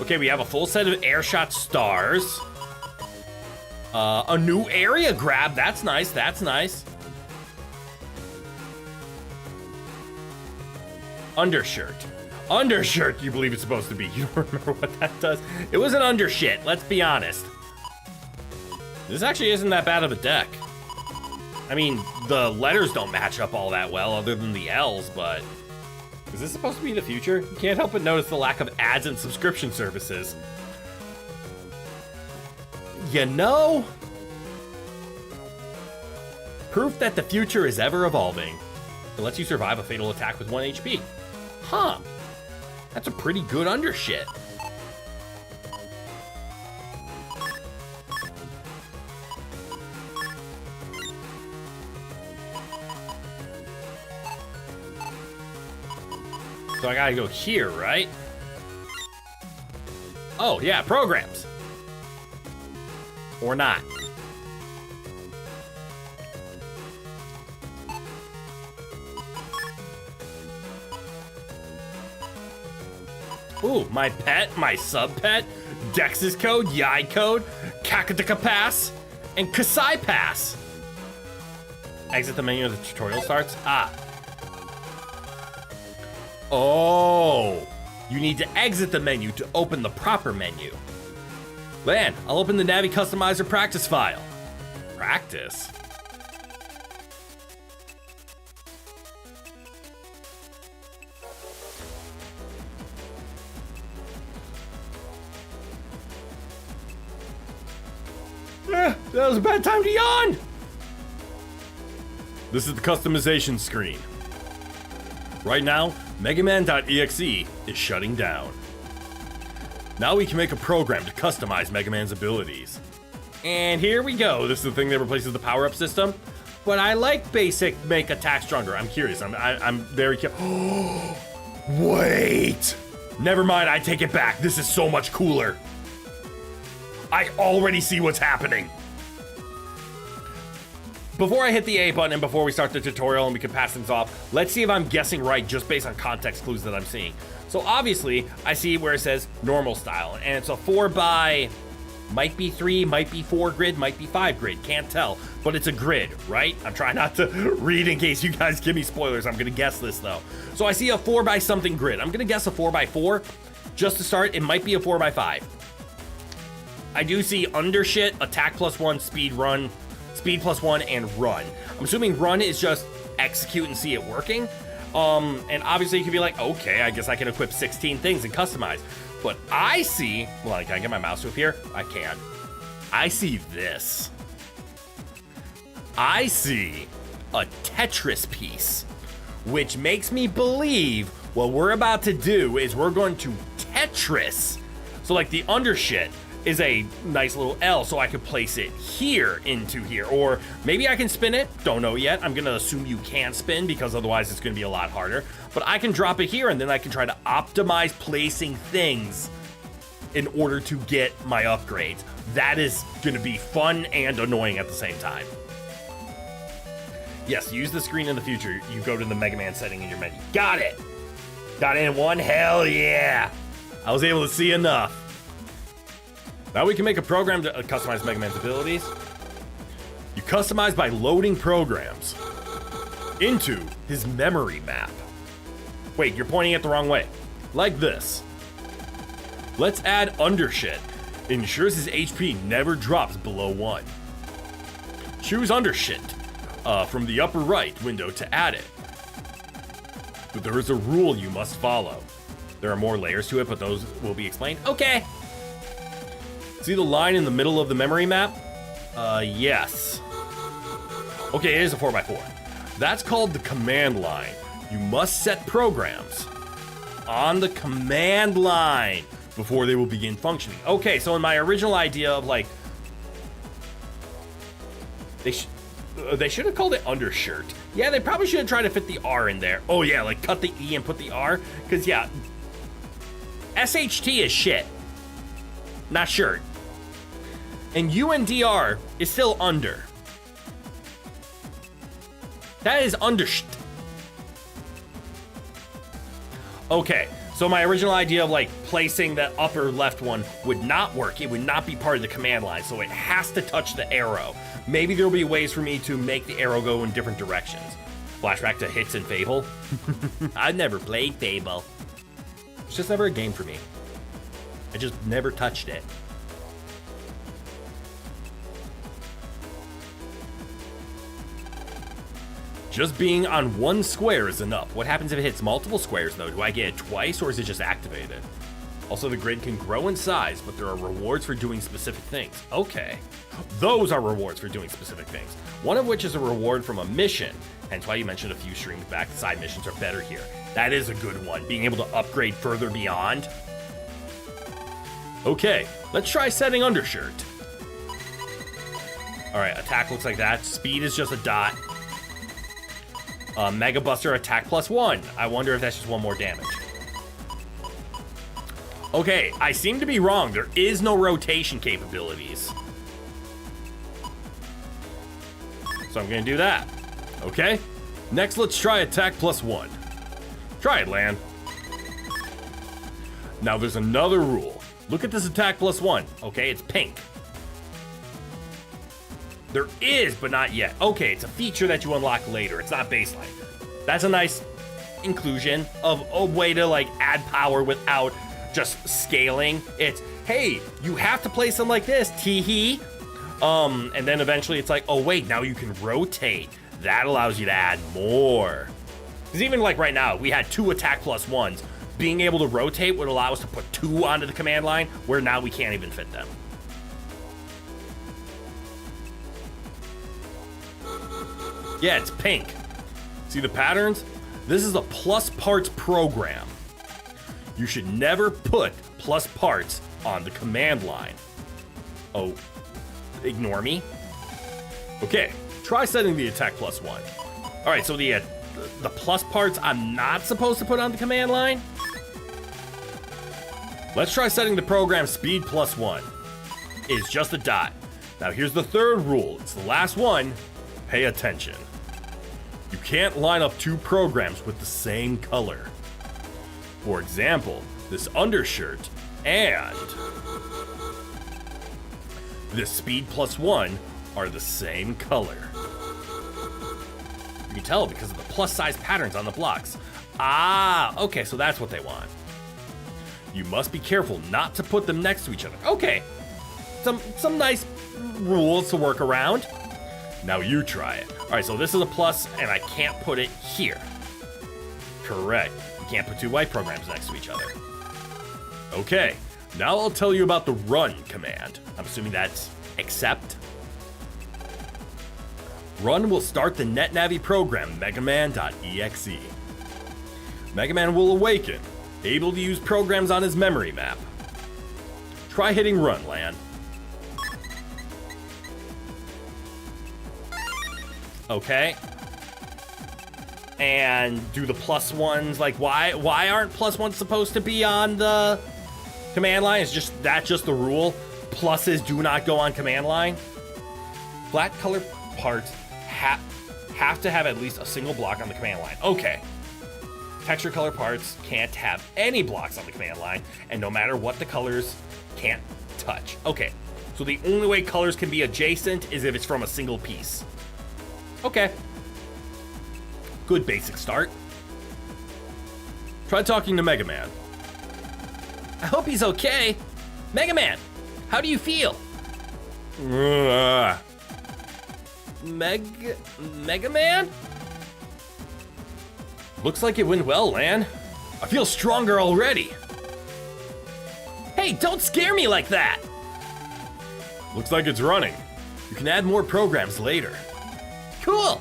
Okay, we have a full set of airshot stars. A new area grab. That's nice. That's nice. Undershirt. Undershirt, you believe it's supposed to be. You don't remember what that does? It was an undershit, let's be honest. This actually isn't that bad of a deck. I mean, the letters don't match up all that well other than the L's, but... Is this supposed to be the future? You can't help but notice the lack of ads and subscription services. You know? Proof that the future is ever evolving. It lets you survive a fatal attack with 1 HP. Huh. That's a pretty good undershit. So I gotta go here, right? Oh, yeah, programs. Or not. Ooh, my pet, my sub-pet, Dex's code, Yai code, Kakadaka pass, and Kasai pass. Exit the menu as the tutorial starts. Ah. Oh, you need to exit the menu to open the proper menu. Man, I'll open the Navi Customizer practice file. Practice? That was a bad time to yawn! This is the customization screen. Right now, MegaMan.exe is shutting down. Now we can make a program to customize Mega Man's abilities. And here we go. This is the thing that replaces the power-up system. But I like basic make attack stronger. I'm curious. I'm very curious. Wait! Never mind, I take it back. This is so much cooler. I already see what's happening. Before I hit the A button and before we start the tutorial and we can pass things off, let's see if I'm guessing right just based on context clues that I'm seeing. So obviously, I see where it says normal style, and it's a 4x, might be 3, might be 4 grid, might be 5 grid, can't tell, but it's a grid, right? I'm trying not to read in case you guys give me spoilers. I'm gonna guess this though. So I see a 4x something grid. I'm gonna guess a 4x4. Just to start, it might be a 4x5. I do see undershit, attack +1, speed +1, and run. I'm assuming run is just execute and see it working. And obviously you can be like, okay, I guess I can equip 16 things and customize. But I see, well, can I get my mouse to appear? I can. I see this. I see a Tetris piece, which makes me believe What we're about to do is we're going to Tetris. So like the undershit is a nice little L, so I could place it here into here. Or maybe I can spin it, don't know yet. I'm gonna assume you can't spin because otherwise it's gonna be a lot harder. But I can drop it here and then I can try to optimize placing things in order to get my upgrades. That is gonna be fun and annoying at the same time. Yes, use the screen in the future. You go to the Mega Man setting in your menu. Got it! Got it in one, hell yeah! I was able to see enough. Now we can make a program to customize Mega Man's abilities. You customize by loading programs into his memory map. Wait, you're pointing it the wrong way. Like this. Let's add undershit. Ensures his HP never drops below 1. Choose undershit from the upper right window to add it. But there is a rule you must follow. There are more layers to it, but those will be explained. Okay. See the line in the middle of the memory map? Yes. Okay, it is a 4x4. That's called the command line. You must set programs on the command line before they will begin functioning. Okay, so in my original idea of like, they should have called it undershirt. Yeah, they probably should have tried to fit the R in there. Oh yeah, like cut the E and put the R. Cause yeah, SHT is shit, not shirt. And UNDR is still under. That is undersht. Okay, so my original idea of like placing the upper left one would not work. It would not be part of the command line, so it has to touch the arrow. Maybe there'll be ways for me to make the arrow go in different directions. Flashback to Hits and Fable. I've never played Fable. It's just never a game for me. I just never touched it. Just being on one square is enough. What happens if it hits multiple squares though? Do I get it twice or is it just activated? Also, the grid can grow in size, but there are rewards for doing specific things. Okay, those are rewards for doing specific things. One of which is a reward from a mission, hence why you mentioned a few streams back, the side missions are better here. That is a good one, being able to upgrade further beyond. Okay, let's try setting undershirt. All right, attack looks like that. Speed is just a dot. Mega Buster attack +1. I wonder if that's just one more damage. Okay, I seem to be wrong. There is no rotation capabilities. So I'm gonna do that. Okay, next let's try attack +1. Try it, Lan. Now there's another rule. Look at this attack +1. Okay, it's pink. There is, but not yet. Okay, it's a feature that you unlock later. It's not baseline. That's a nice inclusion of a way to like add power without just scaling. It's, hey, you have to place them like this, tee-hee. And then eventually it's like, oh wait, now you can rotate. That allows you to add more. Because even like right now, we had 2 attack +1s. Being able to rotate would allow us to put 2 onto the command line, where now we can't even fit them. Yeah, it's pink. See the patterns? This is a plus parts program. You should never put plus parts on the command line. Oh, ignore me. Okay, try setting the attack +1. All right, so the plus parts I'm not supposed to put on the command line. Let's try setting the program speed +1. It's just a dot. Now here's the third rule. It's the last one. Pay attention. You can't line up 2 programs with the same color. For example, this undershirt and this speed +1 are the same color. You can tell because of the plus size patterns on the blocks. Ah, okay, so that's what they want. You must be careful not to put them next to each other. Okay, some nice rules to work around. Now you try it. All right, so this is a plus, and I can't put it here. Correct. You can't put 2 white programs next to each other. Okay, now I'll tell you about the run command. I'm assuming that's accept. Run will start the NetNavi program, megaman.exe. Mega Man will awaken, able to use programs on his memory map. Try hitting run, Lan. Okay. And do the plus ones, like, why aren't plus ones supposed to be on the command line? Is that just the rule? Pluses do not go on command line? Flat color parts have to have at least a single block on the command line. Okay. Texture color parts can't have any blocks on the command line, and no matter what the colors, can't touch. Okay. So the only way colors can be adjacent is if it's from a single piece. Okay. Good basic start. Try talking to Mega Man. I hope he's okay. Mega Man, how do you feel? Mega Man? Looks like it went well, Lan. I feel stronger already. Hey, don't scare me like that. Looks like it's running. You can add more programs later. Cool.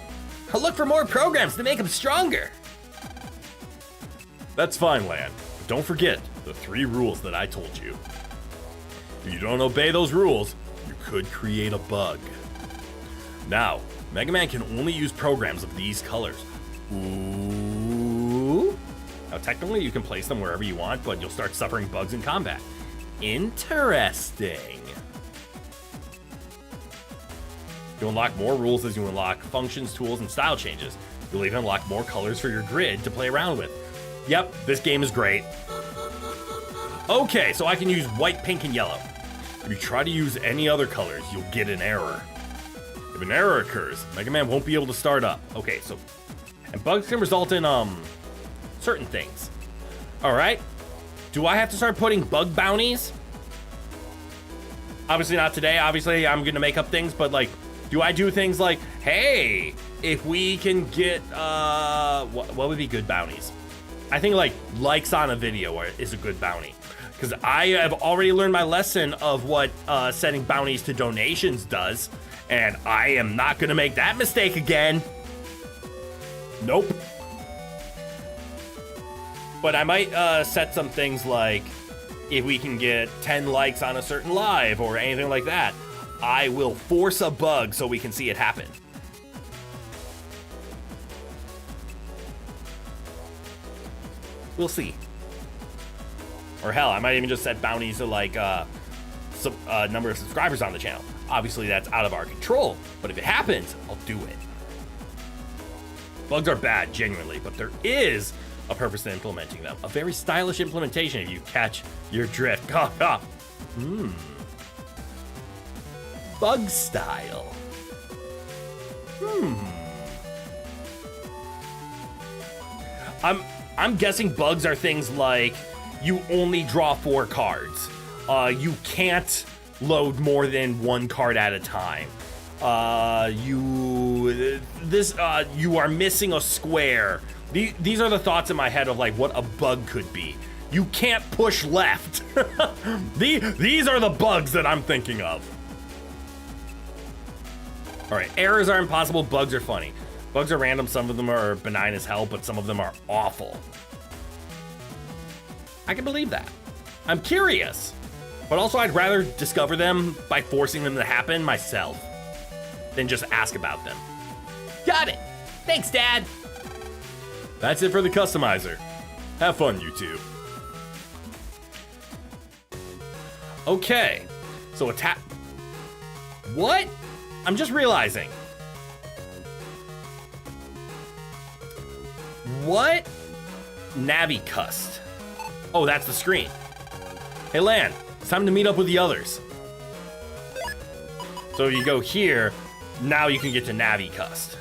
I'll look for more programs to make him stronger. That's fine, Lan. But don't forget the 3 rules that I told you. If you don't obey those rules, you could create a bug. Now, Mega Man can only use programs of these colors. Ooh. Now, technically, you can place them wherever you want, but you'll start suffering bugs in combat. Interesting. You'll unlock more rules as you unlock functions, tools, and style changes. You'll even unlock more colors for your grid to play around with. Yep, this game is great. Okay, so I can use white, pink, and yellow. If you try to use any other colors, you'll get an error. If an error occurs, Mega Man won't be able to start up. Okay, so... And bugs can result in, certain things. Alright. Do I have to start putting bug bounties? Obviously not today. Obviously, I'm gonna make up things, but, like... Do I do things like, hey, if we can get, what would be good bounties? I think, like, likes on a video is a good bounty. Because I have already learned my lesson of what setting bounties to donations does. And I am not going to make that mistake again. Nope. But I might set some things like, if we can get 10 likes on a certain live or anything like that, I will force a bug so we can see it happen. We'll see. Or hell, I might even just set bounties to like number of subscribers on the channel. Obviously, that's out of our control, but if it happens, I'll do it. Bugs are bad, genuinely, but there is a purpose to implementing them. A very stylish implementation if you catch your drift. Bug style. I'm guessing bugs are things like you only draw 4 cards. You can't load more than 1 card at a time. You are missing a square. These are the thoughts in my head of like what a bug could be. You can't push left. These are the bugs that I'm thinking of. All right, errors are impossible, bugs are funny. Bugs are random, some of them are benign as hell, but some of them are awful. I can believe that. I'm curious, but also I'd rather discover them by forcing them to happen myself than just ask about them. Got it. Thanks, Dad. That's it for the customizer. Have fun, you two. Okay, so attack. What? I'm just realizing. What? Navicust. Oh, that's the screen. Hey, Lan, it's time to meet up with the others. So you go here, now you can get to Navicust.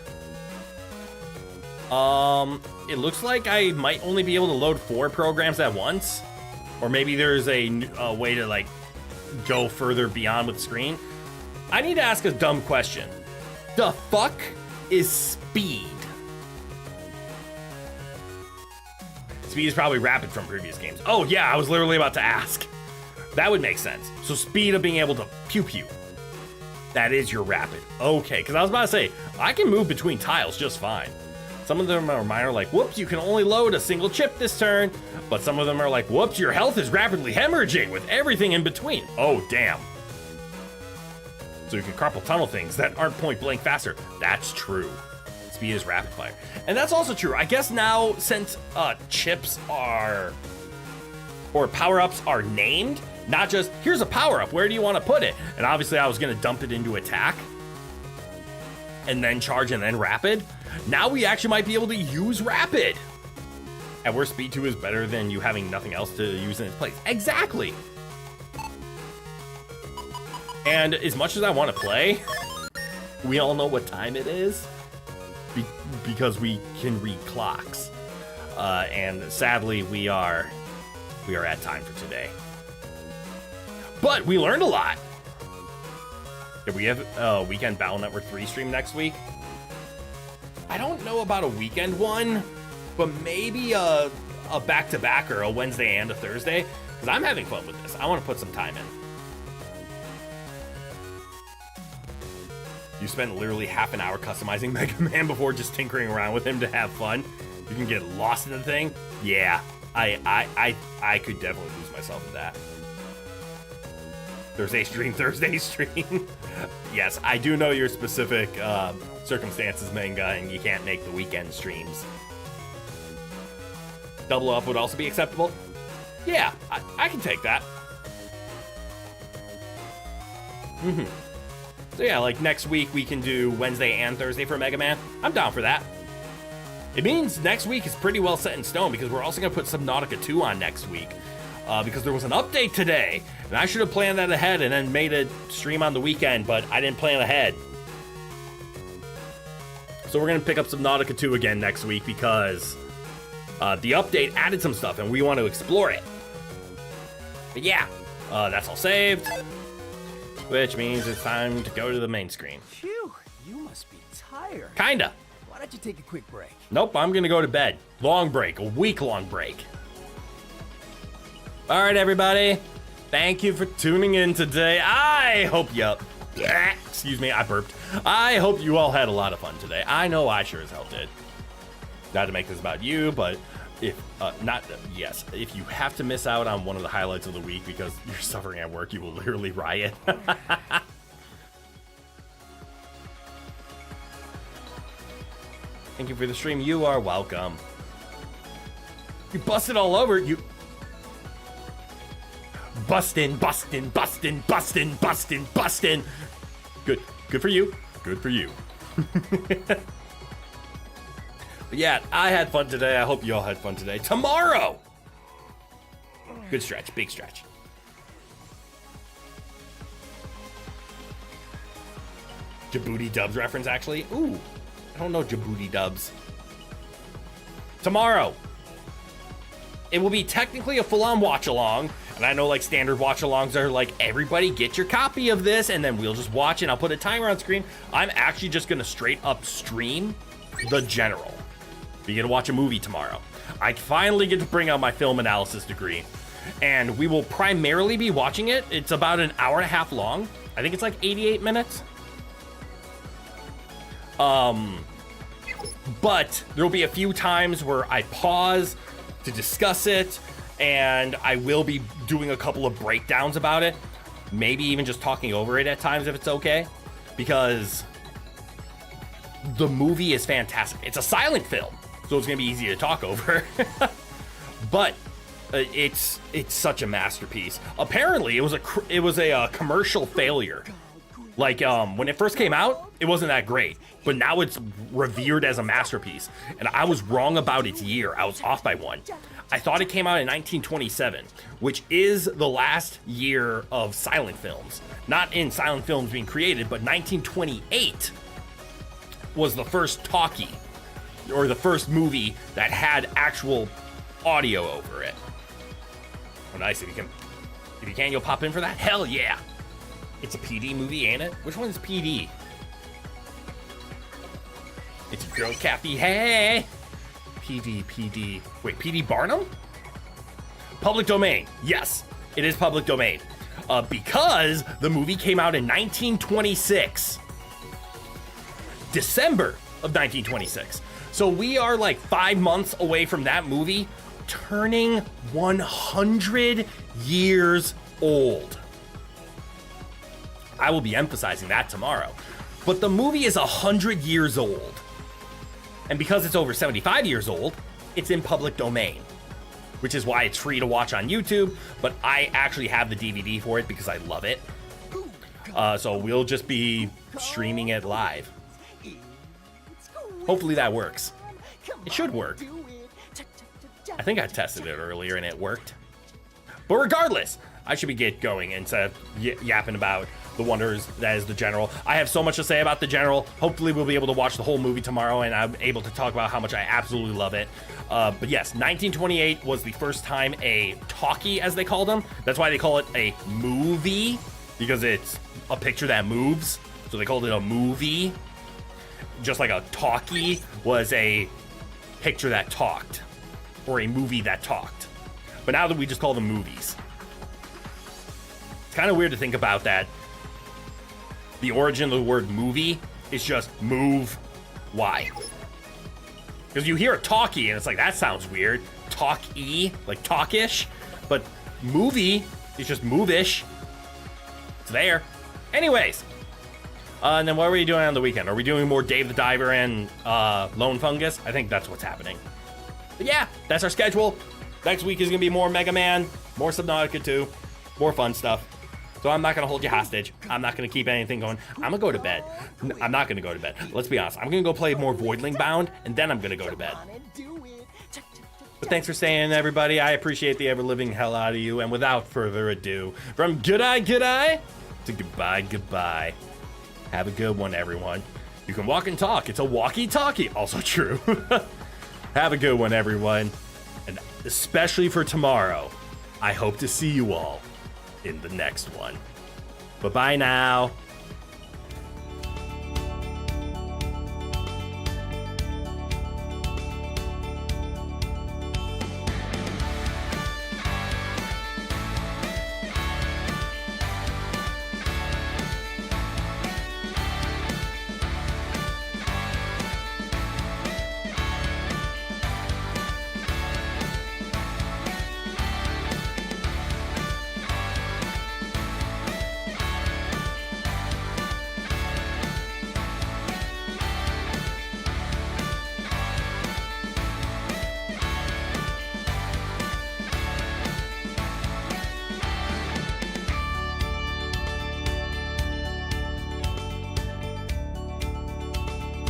It looks like I might only be able to load 4 programs at once. Or maybe there's a way to, like, go further beyond with the screen. I need to ask a dumb question. The fuck is speed? Speed is probably rapid from previous games. Oh yeah, I was literally about to ask. That would make sense. So speed of being able to pew pew. That is your rapid. Okay, because I was about to say, I can move between tiles just fine. Some of them are minor, like, whoops, you can only load a single chip this turn. But some of them are like, whoops, your health is rapidly hemorrhaging with everything in between. Oh, damn. So you can carpal tunnel things that aren't point blank faster. That's true. Speed is rapid fire. And that's also true. I guess now, since chips are, or power-ups are named, not just, here's a power-up, where do you want to put it? And obviously I was going to dump it into attack, and then charge, and then rapid. Now we actually might be able to use rapid. And where speed 2 is better than you having nothing else to use in its place. Exactly. And as much as I want to play, we all know what time it is because we can read clocks. And sadly, we are at time for today. But we learned a lot. If we have a Weekend Battle Network 3 stream next week, I don't know about a weekend one, but maybe a back-to-back or a Wednesday and a Thursday, because I'm having fun with this. I want to put some time in. You spent literally half an hour customizing Mega Man before just tinkering around with him to have fun. You can get lost in the thing. Yeah, I could definitely lose myself in that. Thursday stream. Yes, I do know your specific circumstances, Manga, and you can't make the weekend streams. Double up would also be acceptable. Yeah, I can take that. So yeah, like next week we can do Wednesday and Thursday for Mega Man. I'm down for that. It means next week is pretty well set in stone because we're also going to put Subnautica 2 on next week. Because there was an update today, and I should have planned that ahead and then made a stream on the weekend, but I didn't plan ahead. So we're going to pick up Subnautica 2 again next week because the update added some stuff and we want to explore it. But yeah, that's all saved, which means it's time to go to the main screen. Phew, you must be tired. Kinda. Why don't you take a quick break? Nope, I'm going to go to bed. Long break, a week-long break. All right, everybody. Thank you for tuning in today. I hope you... Excuse me, I burped. I hope you all had a lot of fun today. I know I sure as hell did. Not to make this about you, but if if you have to miss out on one of the highlights of the week because you're suffering at work, you will literally riot. Thank you for the stream. You are welcome. You busted all over. You... Bustin'. Good for you. Good for you. But yeah, I had fun today. I hope you all had fun today. Tomorrow! Good stretch. Big stretch. Djibouti Dubs reference, actually. Ooh, I don't know Djibouti Dubs. Tomorrow, it will be technically a full-on watch-along. And I know, like, standard watch-alongs are like, everybody get your copy of this, and then we'll just watch it. I'll put a timer on screen. I'm actually just going to straight-up stream The General. We get to watch a movie tomorrow. I finally get to bring out my film analysis degree. And we will primarily be watching it. It's about an hour and a half long. I think it's like 88 minutes. But there will be a few times where I pause to discuss it, and I will be doing a couple of breakdowns about it, maybe even just talking over it at times if it's okay, because the movie is fantastic. It's a silent film, so it's gonna be easy to talk over. But it's such a masterpiece. Apparently, it was a commercial failure. Like, when it first came out, it wasn't that great, but now it's revered as a masterpiece. And I was wrong about its year. I was off by one. I thought it came out in 1927, which is the last year of silent films. Not in silent films being created, but 1928 was the first talkie, or the first movie that had actual audio over it. Oh, nice. If you can, you'll pop in for that? Hell yeah. It's a PD movie, ain't it? Which one is PD? It's your girl, Kathy. Hey! PD. Wait, PD Barnum? Public domain. Yes, it is public domain. Because the movie came out in 1926. December of 1926. So we are like 5 months away from that movie turning 100 years old. I will be emphasizing that tomorrow. But the movie is 100 years old. And because it's over 75 years old, it's in public domain, which is why it's free to watch on YouTube. But I actually have the DVD for it because I love it. So we'll just be streaming it live. Hopefully that works. It should work. I think I tested it earlier and it worked. But regardless, I should be get going instead of yapping about the wonders that is the General. I have so much to say about the General. Hopefully we'll be able to watch the whole movie tomorrow and I'm able to talk about how much I absolutely love it. But yes, 1928 was the first time a talkie, as they called them. That's why they call it a movie, because it's a picture that moves. So they called it a movie. Just like a talkie was a picture that talked, or a movie that talked. But now that we just call them movies. It's kind of weird to think about that. The origin of the word movie is just move. Why? Because you hear a talkie and it's like, that sounds weird. Talk-y, like talkish. But movie is just move-ish. It's there. Anyways. And then what are we doing on the weekend? Are we doing more Dave the Diver and Lone Fungus? I think that's what's happening. But yeah, that's our schedule. Next week is going to be more Mega Man, more Subnautica 2, more fun stuff. So I'm not going to hold you hostage. I'm not going to keep anything going. I'm going to go to bed. I'm not going to go to bed. Let's be honest. I'm going to go play more Voidling Bound, and then I'm going to go to bed. But thanks for staying, everybody. I appreciate the ever-living hell out of you. And without further ado, from good-eye to goodbye. Have a good one, everyone. You can walk and talk. It's a walkie-talkie. Also true. Have a good one, everyone. And especially for tomorrow, I hope to see you all in the next one. Bye-bye now.